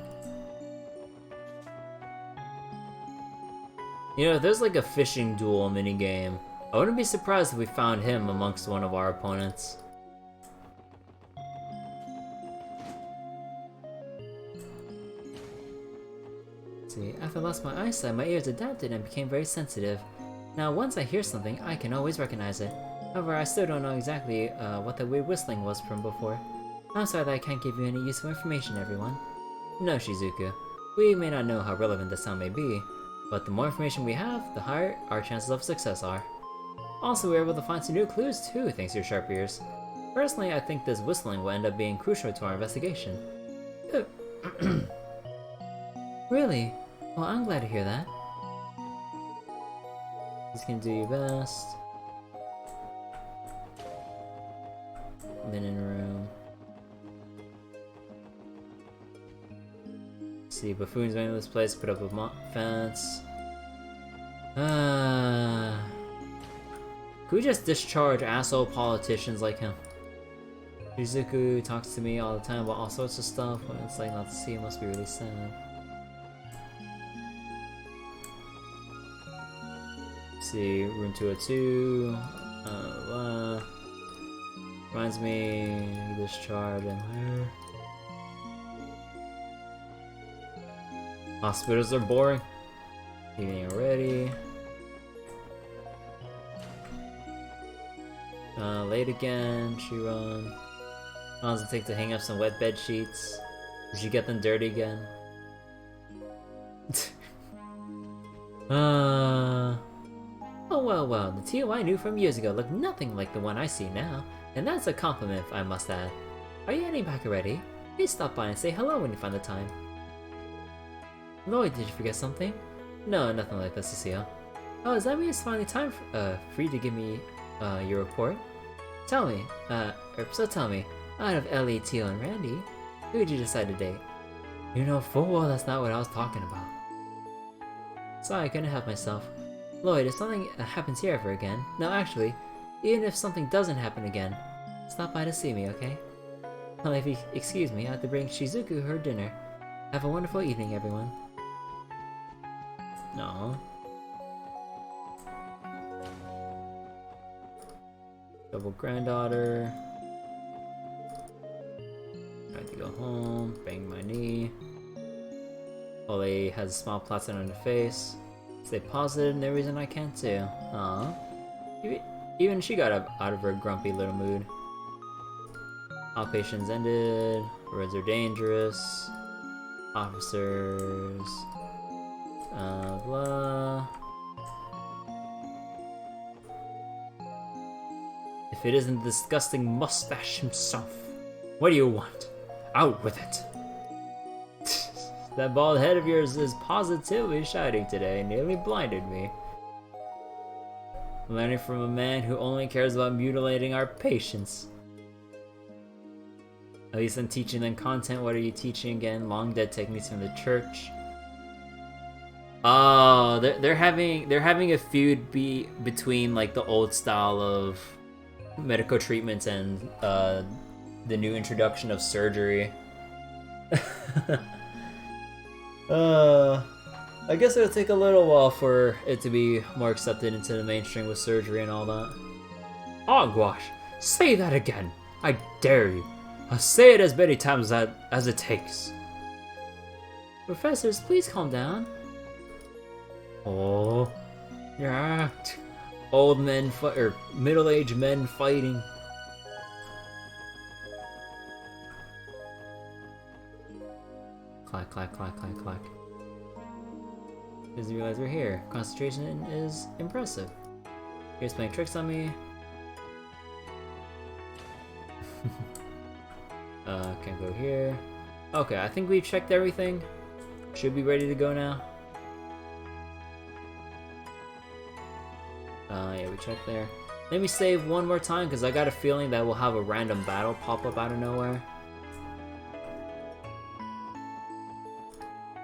You know, if there's like a fishing duel minigame, I wouldn't be surprised if we found him amongst one of our opponents. See, after I lost my eyesight, my ears adapted and became very sensitive. Now, once I hear something, I can always recognize it. However, I still don't know exactly what the weird whistling was from before. I'm sorry that I can't give you any useful information, everyone. No, Shizuku. We may not know how relevant the sound may be, but the more information we have, the higher our chances of success are. Also, we were able to find some new clues too, thanks to your sharp ears. Personally, I think this whistling will end up being crucial to our investigation. Really? Well, I'm glad to hear that. Just gonna do your best. Linen room. See, buffoons running this place, put up a fence. Can we just discharge asshole politicians like him? Shizuku talks to me all the time about all sorts of stuff. When it's like not to see, it must be really sad. See, room 202. Reminds me, discharge in here. Hospitals are boring. Eating already. Late again, she run. How long does it take to hang up some wet bed sheets? Did you get them dirty again? Oh well, the Tio I knew from years ago looked nothing like the one I see now. And that's a compliment, I must add. Are you heading back already? Please stop by and say hello when you find the time. Lloyd, did you forget something? No, nothing like that, Cecile. Oh, does that mean it's finally time for you to give me your report? Tell me, tell me, out of Ellie, Teal, and Randy, who did you decide to date? You know full well that's not what I was talking about. Sorry, I couldn't help myself. Lloyd, if something happens here ever again, no, actually, even if something doesn't happen again, stop by to see me, okay? Well, if you excuse me, I have to bring Shizuku her dinner. Have a wonderful evening, everyone. No. Double granddaughter. I have to go home, bang my knee. Ollie has a small plaster on her face. Stay positive, no reason I can't too. Aww. Even she got up out of her grumpy little mood. Operations ended. Roads are dangerous. Officers. Blah. If it isn't the disgusting mustache himself, what do you want? Out with it! That bald head of yours is positively shining today, nearly blinded me. Learning from a man who only cares about mutilating our patients. At least I'm teaching them content. What are you teaching again? Long dead techniques from the church. Oh, they're having a feud between like the old style of medical treatments and the new introduction of surgery. I guess it'll take a little while for it to be more accepted into the mainstream with surgery and all that. Hogwash! Say that again! I dare you! I'll say it as many times as it takes. Professors, please calm down. Oh, yeah. Old men or middle-aged men fighting. Clack, clack, clack, clack, clack. Doesn't realize we're here. Concentration is impressive. Here's playing tricks on me. Can't go here. Okay, I think we've checked everything. Should be ready to go now. Yeah, we checked there. Let me save one more time because I got a feeling that we'll have a random battle pop up out of nowhere.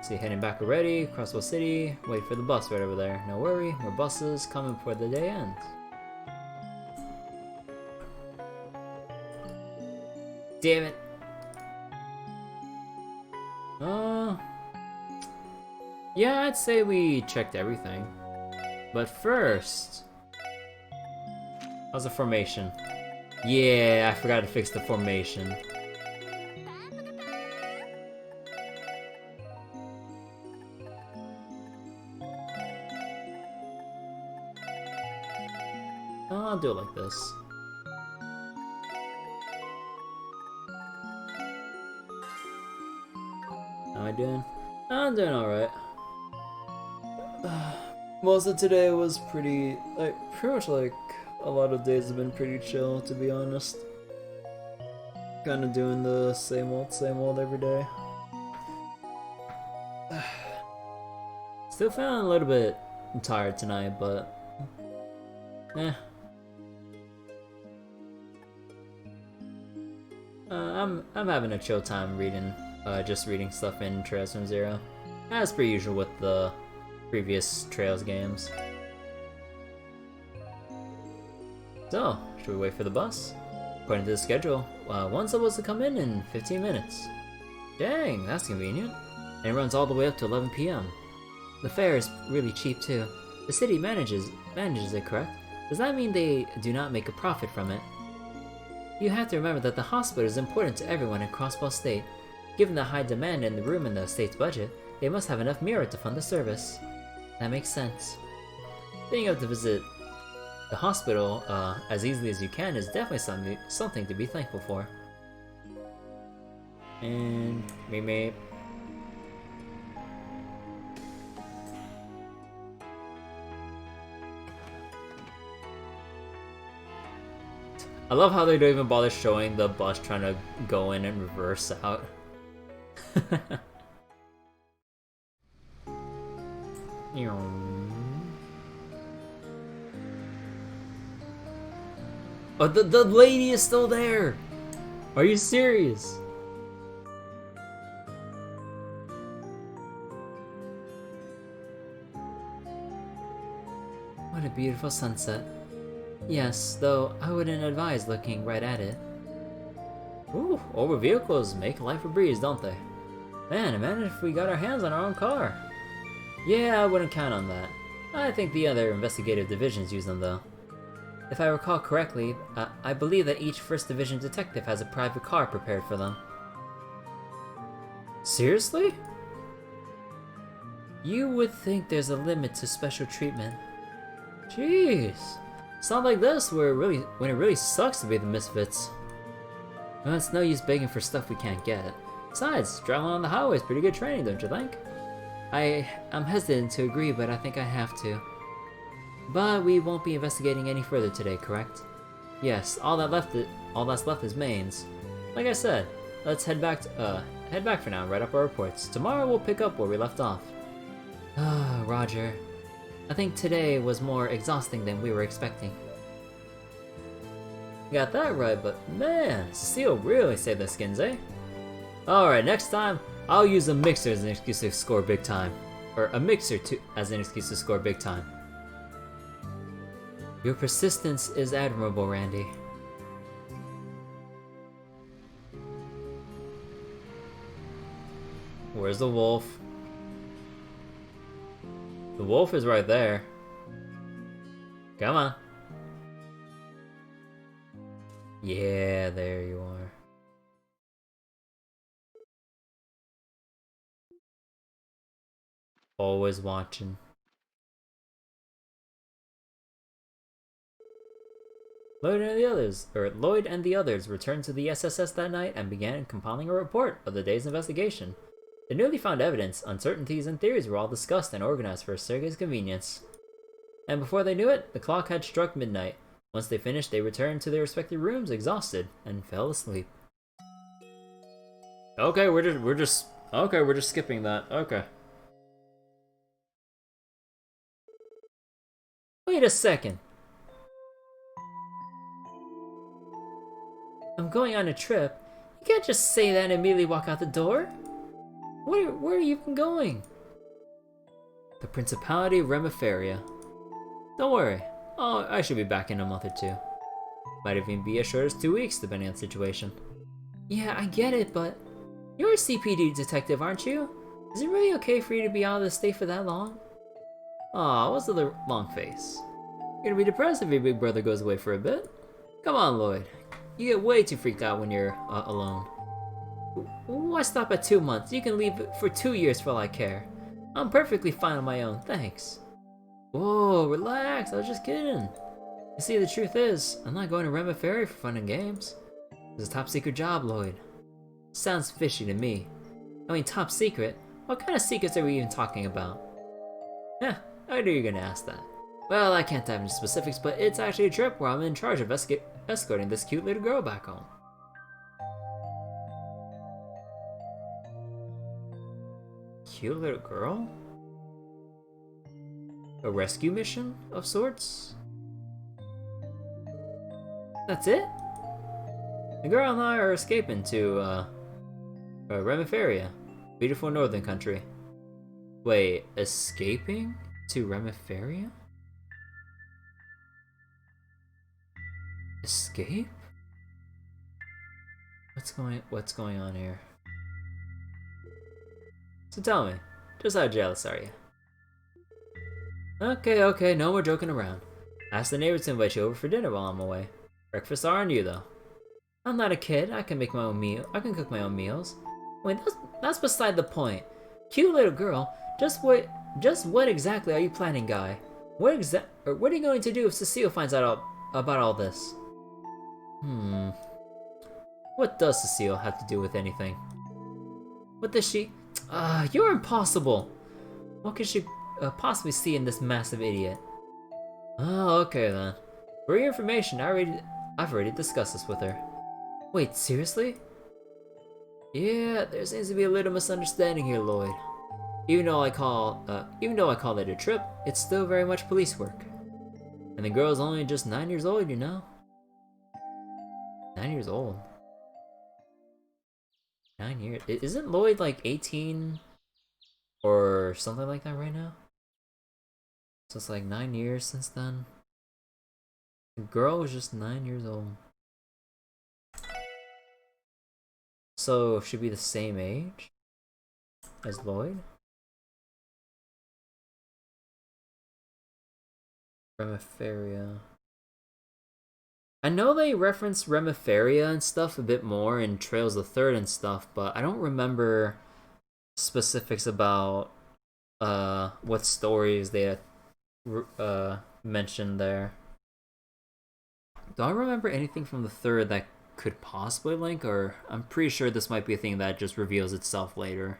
See, heading back already. Crossville City. Wait for the bus right over there. No worry, more buses coming before the day ends. Damn it. Yeah, I'd say we checked everything. But first... how's the formation? Yeah, I forgot to fix the formation. I'll do it like this. How am I doing? I'm doing alright. Most of today was pretty much like a lot of days have been pretty chill, to be honest. Kinda doing the same old every day. Still feeling a little bit tired tonight, but I'm having a chill time reading, just reading stuff in Trails from Zero, as per usual with the previous Trails games. So, should we wait for the bus? According to the schedule, one's supposed to come in 15 minutes. Dang, that's convenient. And it runs all the way up to 11 p.m. The fare is really cheap too. The city manages it, correct? Does that mean they do not make a profit from it? You have to remember that the hospital is important to everyone in Crossbell State. Given the high demand and the room in the state's budget, they must have enough mirror to fund the service. That makes sense. Being able to visit the hospital as easily as you can is definitely something to be thankful for. And me. I love how they don't even bother showing the bus trying to go in and reverse out. Oh, the lady is still there! Are you serious? What a beautiful sunset. Yes, though I wouldn't advise looking right at it. Ooh, older vehicles make life a breeze, don't they? Man, imagine if we got our hands on our own car. Yeah, I wouldn't count on that. I think the other investigative divisions use them though. If I recall correctly, I believe that each 1st Division detective has a private car prepared for them. Seriously? You would think there's a limit to special treatment. Jeez. It's not like this when it really sucks to be the misfits. Well, it's no use begging for stuff we can't get. Besides, driving on the highway is pretty good training, don't you think? I'm hesitant to agree, but I think I have to. But we won't be investigating any further today, correct? Yes, all that's left is mains. Like I said, let's head back for now and write up our reports. Tomorrow we'll pick up where we left off. Ah, Roger. I think today was more exhausting than we were expecting. Got that right, but man, Cecile really saved their skins, eh? Alright, next time, I'll use a mixer as an excuse to score big time. Or a mixer as an excuse to score big time. Your persistence is admirable, Randy. Where's the wolf? The wolf is right there. Come on. Yeah, there you are. Always watching. Lloyd and the others returned to the SSS that night and began compiling a report of the day's investigation. The newly found evidence, uncertainties, and theories were all discussed and organized for Sergei's convenience. And before they knew it, the clock had struck midnight. Once they finished, they returned to their respective rooms exhausted and fell asleep. Okay, we're just skipping that. Okay. Wait a second. I'm going on a trip. You can't just say that and immediately walk out the door. Where are you even going? The Principality of Remiferia. Don't worry. Oh, I should be back in a month or two. Might even be as short as 2 weeks, depending on the situation. Yeah, I get it, but you're a CPD detective, aren't you? Is it really okay for you to be out of the state for that long? Aw, what's the long face? You're gonna be depressed if your big brother goes away for a bit. Come on, Lloyd. You get way too freaked out when you're alone. Why stop at 2 months? You can leave for 2 years for all I care. I'm perfectly fine on my own, thanks. Whoa, relax, I was just kidding. You see, the truth is, I'm not going to Remiferia for fun and games. It's a top secret job, Lloyd. Sounds fishy to me. I mean, top secret? What kind of secrets are we even talking about? Yeah, I knew you were gonna ask that. Well, I can't dive into specifics, but it's actually a trip where I'm in charge of escorting this cute little girl back home. Cute little girl? A rescue mission of sorts? That's it? The girl and I are escaping to, Remiferia, beautiful northern country. Wait, escaping to Remiferia? Escape? What's going on here? So tell me, just how jealous are you? Okay, no more joking around. Ask the neighbors to invite you over for dinner while I'm away. Breakfast are on you, though. I'm not a kid. I can make my own meal. I can cook my own meals. Wait, that's beside the point. Cute little girl. Just what exactly are you planning, Guy? What are you going to do if Cecile finds out about all this? What does Cecile have to do with anything? What does she? You're impossible. What could she possibly see in this massive idiot? Oh, okay then. For your information, I've already discussed this with her. Wait, seriously? Yeah, there seems to be a little misunderstanding here, Lloyd. Even though I call it a trip, it's still very much police work. And the girl's only just 9 years old, you know? 9 years old. 9 years. Isn't Lloyd like 18 or something like that right now? So it's like 9 years since then. The girl was just 9 years old. So should be the same age as Lloyd? Remiferia. I know they reference Remiferia and stuff a bit more in Trails of the Third and stuff, but I don't remember specifics about what stories they mentioned there. Do I remember anything from the third that could possibly link, or I'm pretty sure this might be a thing that just reveals itself later.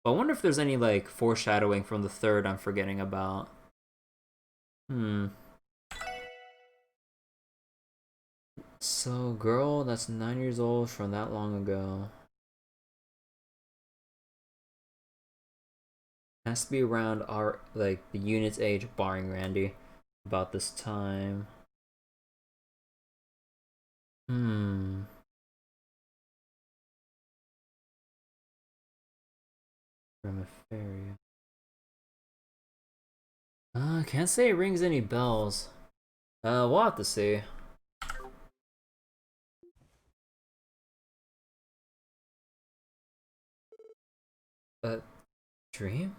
But I wonder if there's any like foreshadowing from the third I'm forgetting about. So, girl that's 9 years old from that long ago. Has to be around our, like, the unit's age, barring Randy, about this time. Remiferia. Can't say it rings any bells. We'll have to see. Dream?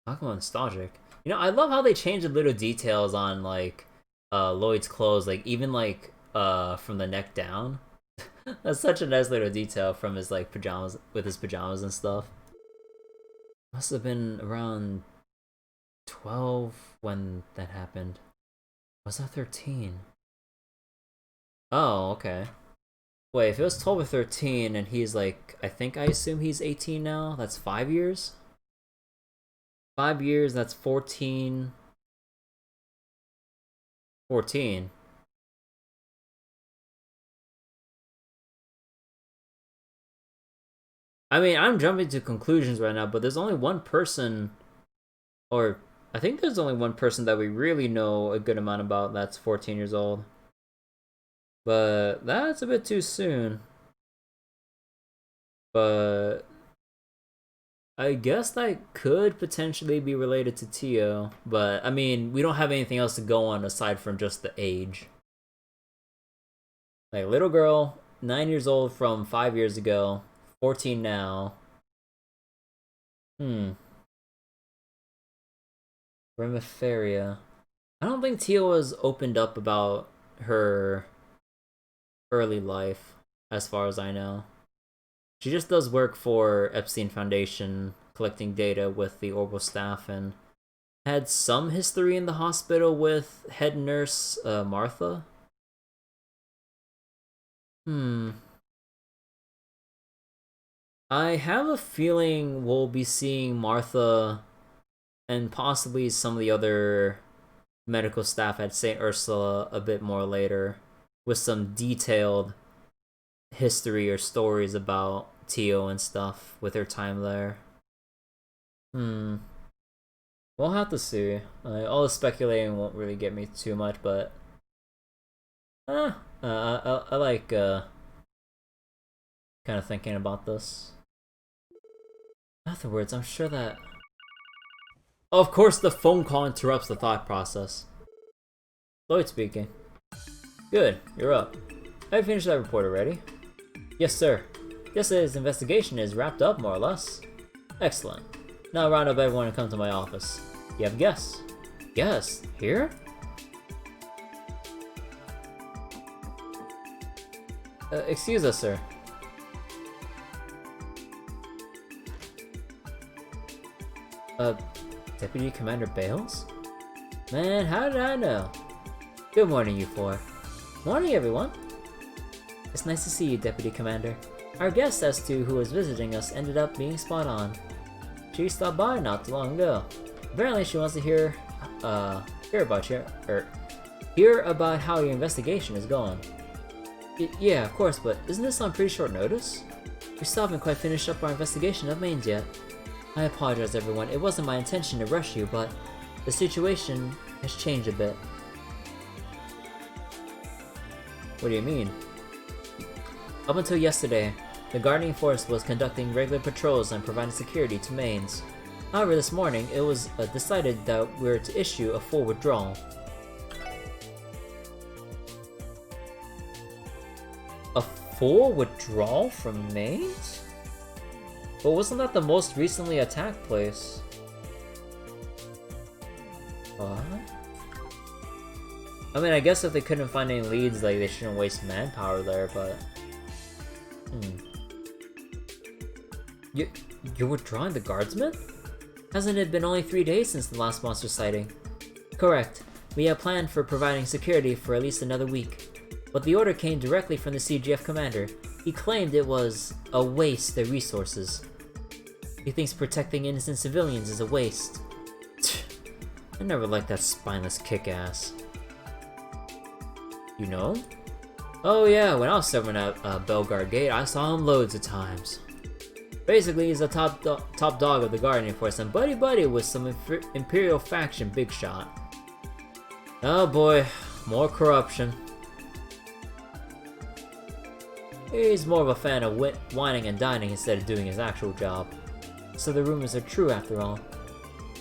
How come nostalgic? You know, I love how they change the little details on, like, Lloyd's clothes, like, even, like, from the neck down. That's such a nice little detail from his, like, pajamas, with his pajamas and stuff. Must have been around 12 when that happened. Was that 13? Oh, okay. Wait, if it was 12 or 13 and he's like, I assume he's 18 now? That's 5 years? 5 years, that's 14. 14. I mean, I'm jumping to conclusions right now, but there's only one person, or I think there's only one person that we really know a good amount about that's 14 years old. But that's a bit too soon. But I guess that could potentially be related to Tio. But I mean, we don't have anything else to go on aside from just the age. Like, little girl, 9 years old from 5 years ago, 14 now. Remiferia. I don't think Tio was opened up about her early life, as far as I know. She just does work for Epstein Foundation, collecting data with the Orbital staff and had some history in the hospital with head nurse Martha. I have a feeling we'll be seeing Martha and possibly some of the other medical staff at St. Ursula a bit more later, with some detailed history or stories about Tio and stuff with her time there. We'll have to see. All the speculating won't really get me too much, but I like kind of thinking about this. Afterwards, I'm sure that... Of course, the phone call interrupts the thought process. Lloyd speaking. Good, you're up. Have you finished that report already? Yes, sir. Yesterday's investigation is wrapped up, more or less. Excellent. Now round up everyone and come to my office. You have guests? Guests? Here? Excuse us, sir. Deputy Commander Bales? Man, how did I know? Good morning, you four. Morning, everyone. It's nice to see you, Deputy Commander. Our guess as to who was visiting us ended up being spot on. She stopped by not too long ago. Apparently, she wants to hear about how your investigation is going. Yeah, of course, but isn't this on pretty short notice? We still haven't quite finished up our investigation of Mains yet. I apologize, everyone. It wasn't my intention to rush you, but the situation has changed a bit. What do you mean? Up until yesterday, the Guardian Force was conducting regular patrols and providing security to Mains. However, this morning, it was decided that we were to issue a full withdrawal. A full withdrawal from Mains? But wasn't that the most recently attacked place? What? I mean, I guess if they couldn't find any leads, like, they shouldn't waste manpower there, but... You're withdrawing the guardsmen? Hasn't it been only 3 days since the last monster sighting? Correct. We have planned for providing security for at least another week. But the order came directly from the CGF commander. He claimed it was a waste of resources. He thinks protecting innocent civilians is a waste. I never liked that spineless kick-ass. You know? Oh yeah, when I was serving at Belgard Gate, I saw him loads of times. Basically, he's a top dog of the Guardian Force and buddy with some Imperial faction big shot. Oh boy, more corruption. He's more of a fan of whining and dining instead of doing his actual job. So the rumors are true after all.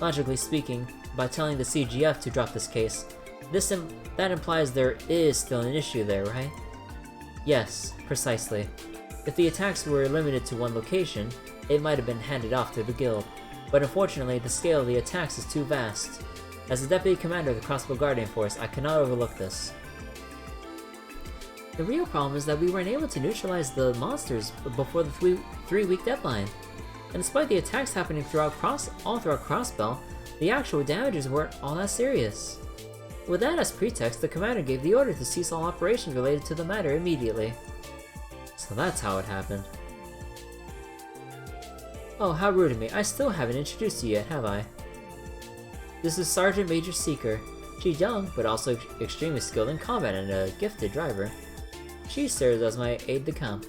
Logically speaking, by telling the CGF to drop this case, that implies there is still an issue there, right? Yes, precisely. If the attacks were limited to one location, it might have been handed off to the guild, but unfortunately the scale of the attacks is too vast. As the Deputy Commander of the Crossbow Guardian Force, I cannot overlook this. The real problem is that we weren't able to neutralize the monsters before the 3-week deadline. And despite the attacks happening all throughout Crossbell, the actual damages weren't all that serious. With that as pretext, the commander gave the order to cease all operations related to the matter immediately. So that's how it happened. Oh, how rude of me. I still haven't introduced you yet, have I? This is Sergeant Major Seeker. She's young, but also extremely skilled in combat and a gifted driver. She serves as my aide-de-camp.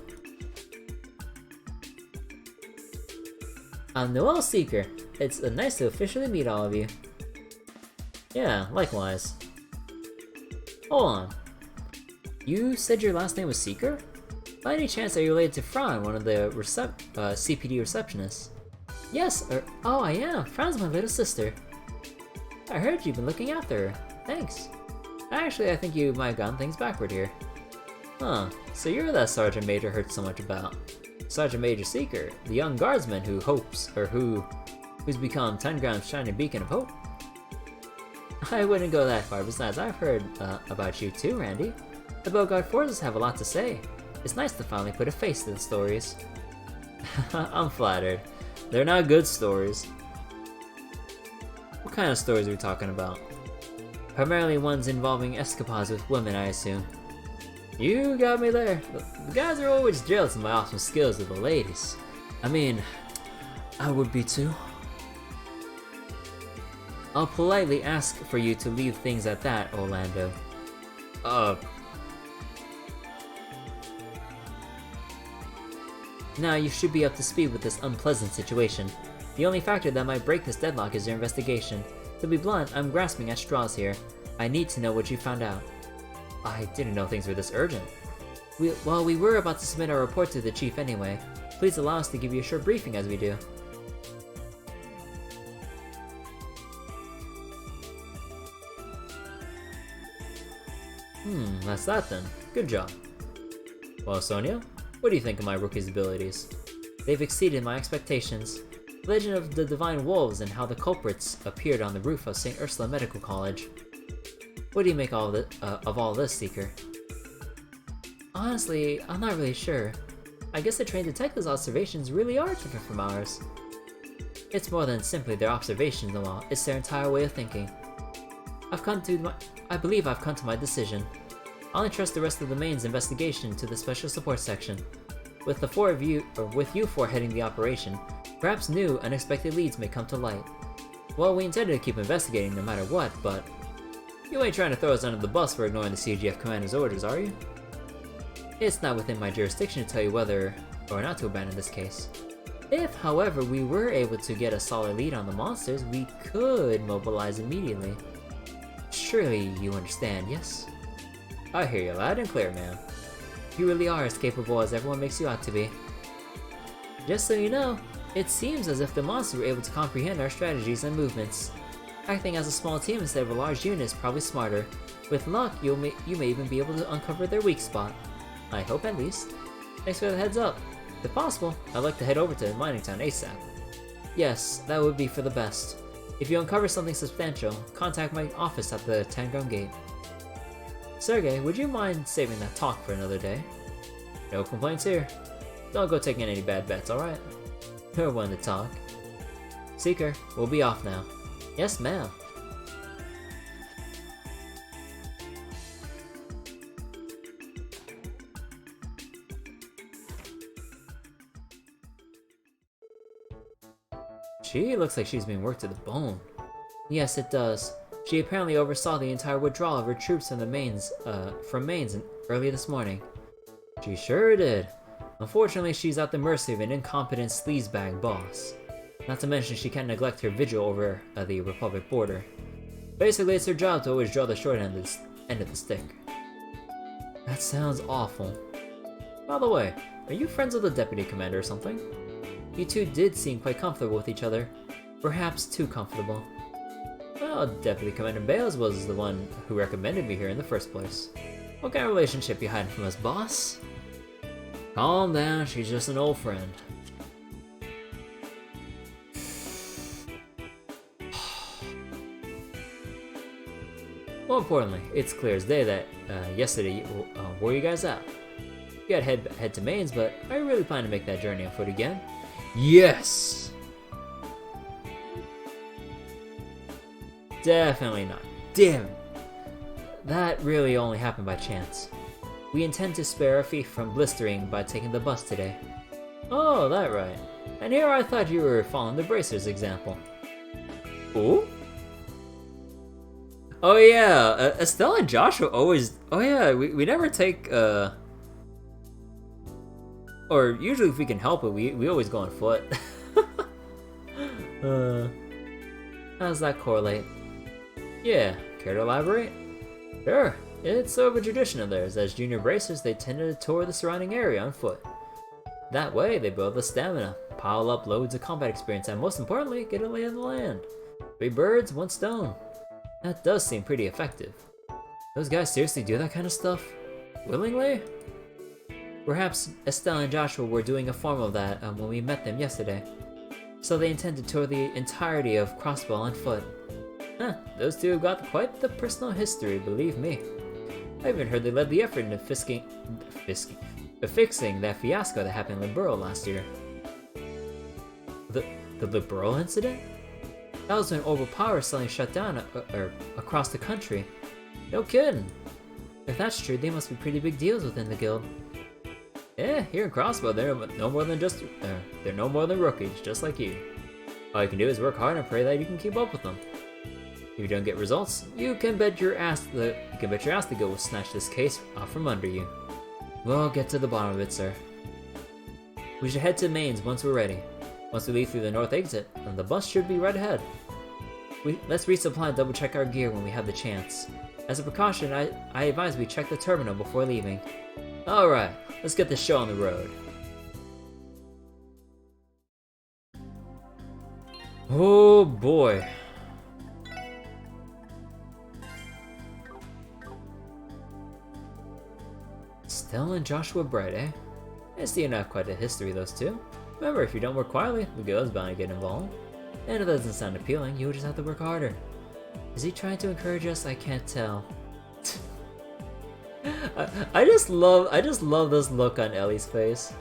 I'm Noel Seeker. It's nice to officially meet all of you. Yeah, likewise. Hold on. You said your last name was Seeker? By any chance are you related to Fran, one of the CPD receptionists? Yes, oh I am. Fran's my little sister. I heard you've been looking after her. Thanks. Actually, I think you might have gotten things backward here. Huh, so you're that Sergeant Major heard so much about. Sergeant Major Seeker, the young guardsman who's become 10 grams shining beacon of hope. I wouldn't go that far, besides I've heard about you too, Randy. The Belgard forces have a lot to say. It's nice to finally put a face to the stories. I'm flattered. They're not good stories. What kind of stories are we talking about? Primarily ones involving escapades with women, I assume. You got me there. The guys are always jealous of my awesome skills with the ladies. I mean, I would be too. I'll politely ask for you to leave things at that, Orlando. Now you should be up to speed with this unpleasant situation. The only factor that might break this deadlock is your investigation. To be blunt, I'm grasping at straws here. I need to know what you found out. I didn't know things were this urgent. We were about to submit our report to the chief anyway. Please allow us to give you a short briefing as we do. That's that then. Good job. Well, Sonia, what do you think of my rookie's abilities? They've exceeded my expectations. Legend of the Divine Wolves and how the culprits appeared on the roof of St. Ursula Medical College. What do you make of all this, Seeker? Honestly, I'm not really sure. I guess the trained detectives' observations really are different from ours. It's more than simply their observations, Noel. It's their entire way of thinking. I believe I've come to my decision. I'll entrust the rest of the main's investigation to the Special Support Section. With you four heading the operation, perhaps new, unexpected leads may come to light. Well, we intended to keep investigating no matter what, but you ain't trying to throw us under the bus for ignoring the CGF commander's orders, are you? It's not within my jurisdiction to tell you whether or not to abandon this case. If, however, we were able to get a solid lead on the monsters, we could mobilize immediately. Surely you understand, yes? I hear you loud and clear, ma'am. You really are as capable as everyone makes you out to be. Just so you know, it seems as if the monsters were able to comprehend our strategies and movements. Acting as a small team instead of a large unit is probably smarter. With luck, you may even be able to uncover their weak spot. I hope at least. Thanks for the heads up. If possible, I'd like to head over to Mining Town ASAP. Yes, that would be for the best. If you uncover something substantial, contact my office at the Tangram Gate. Sergey, would you mind saving that talk for another day? No complaints here. Don't go taking any bad bets, alright? You're one to talk. Seeker, we'll be off now. Yes, ma'am. She looks like she's being worked to the bone. Yes, it does. She apparently oversaw the entire withdrawal of her troops from Mainz early this morning. She sure did. Unfortunately, she's at the mercy of an incompetent sleazebag boss. Not to mention she can't neglect her vigil over the Republic border. Basically, it's her job to always draw the short end of the stick. That sounds awful. By the way, are you friends with the Deputy Commander or something? You two did seem quite comfortable with each other. Perhaps too comfortable. Well, Deputy Commander Bales was the one who recommended me here in the first place. What kind of relationship you hiding from us, boss? Calm down, she's just an old friend. More importantly, it's clear as day that yesterday, where you guys at? You gotta head to Mainz, but are you really planning to make that journey on foot again? Yes! Definitely not. Damn it. That really only happened by chance. We intend to spare our feet from blistering by taking the bus today. Oh, that right. And here I thought you were following the Bracers example. Ooh? Oh yeah, Estelle and Joshua always... Oh yeah, we never take, or usually if we can help it, we always go on foot. How does that correlate? Yeah, care to elaborate? Sure, it's sort of a tradition of theirs. As junior bracers, they tend to tour the surrounding area on foot. That way, they build the stamina, pile up loads of combat experience, and most importantly, get a lay of the land. 3 birds, 1 stone. That does seem pretty effective. Those guys seriously do that kind of stuff? Willingly? Perhaps Estelle and Joshua were doing a form of that when we met them yesterday. So they intend to tour the entirety of Crossbow on foot. Huh, those two have got quite the personal history, believe me. I even heard they led the effort into fixing that fiasco that happened in Liberal last year. The Liberal incident? That was when overpower suddenly shut down across the country. No kidding. If that's true, they must be pretty big deals within the guild. Yeah, here in Crossbow, they're no more than rookies, just like you. All you can do is work hard and pray that you can keep up with them. If you don't get results, you can bet your ass the guild will snatch this case off from under you. We'll get to the bottom of it, sir. We should head to Mainz once we're ready. Once we leave through the north exit, then the bus should be right ahead. Let's resupply and double check our gear when we have the chance. As a precaution, I advise we check the terminal before leaving. Alright, let's get this show on the road. Oh boy. Stella and Joshua Bright, eh? I see you have quite a history, those two. Remember, if you don't work quietly, the guild's bound to get involved. And if it doesn't sound appealing, you will just have to work harder. Is he trying to encourage us? I can't tell. I just love this look on Ellie's face.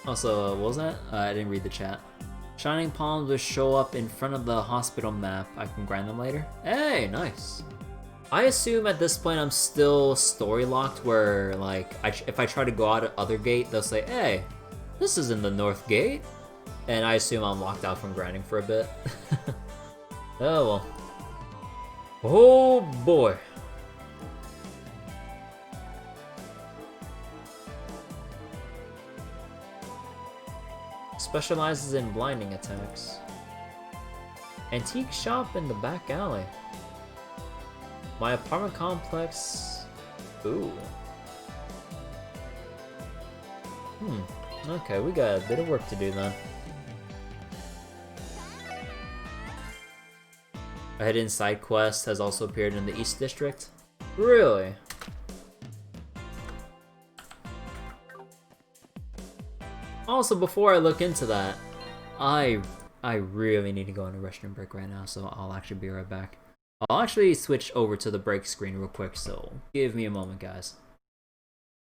Also, what was that? I didn't read the chat. Shining palms will show up in front of the hospital map. I can grind them later. Hey, nice. I assume at this point I'm still story locked where, like, if I try to go out at other gate, they'll say, hey, this isn't the north gate. And I assume I'm locked out from grinding for a bit. Oh well. Oh boy. Specializes in blinding attacks. Antique shop in the back alley. My apartment complex. Ooh. Okay, we got a bit of work to do then. A hidden side quest has also appeared in the East District. Really? Also, before I look into that, I really need to go on a restroom break right now, so I'll actually be right back. I'll actually switch over to the break screen real quick, so give me a moment, guys.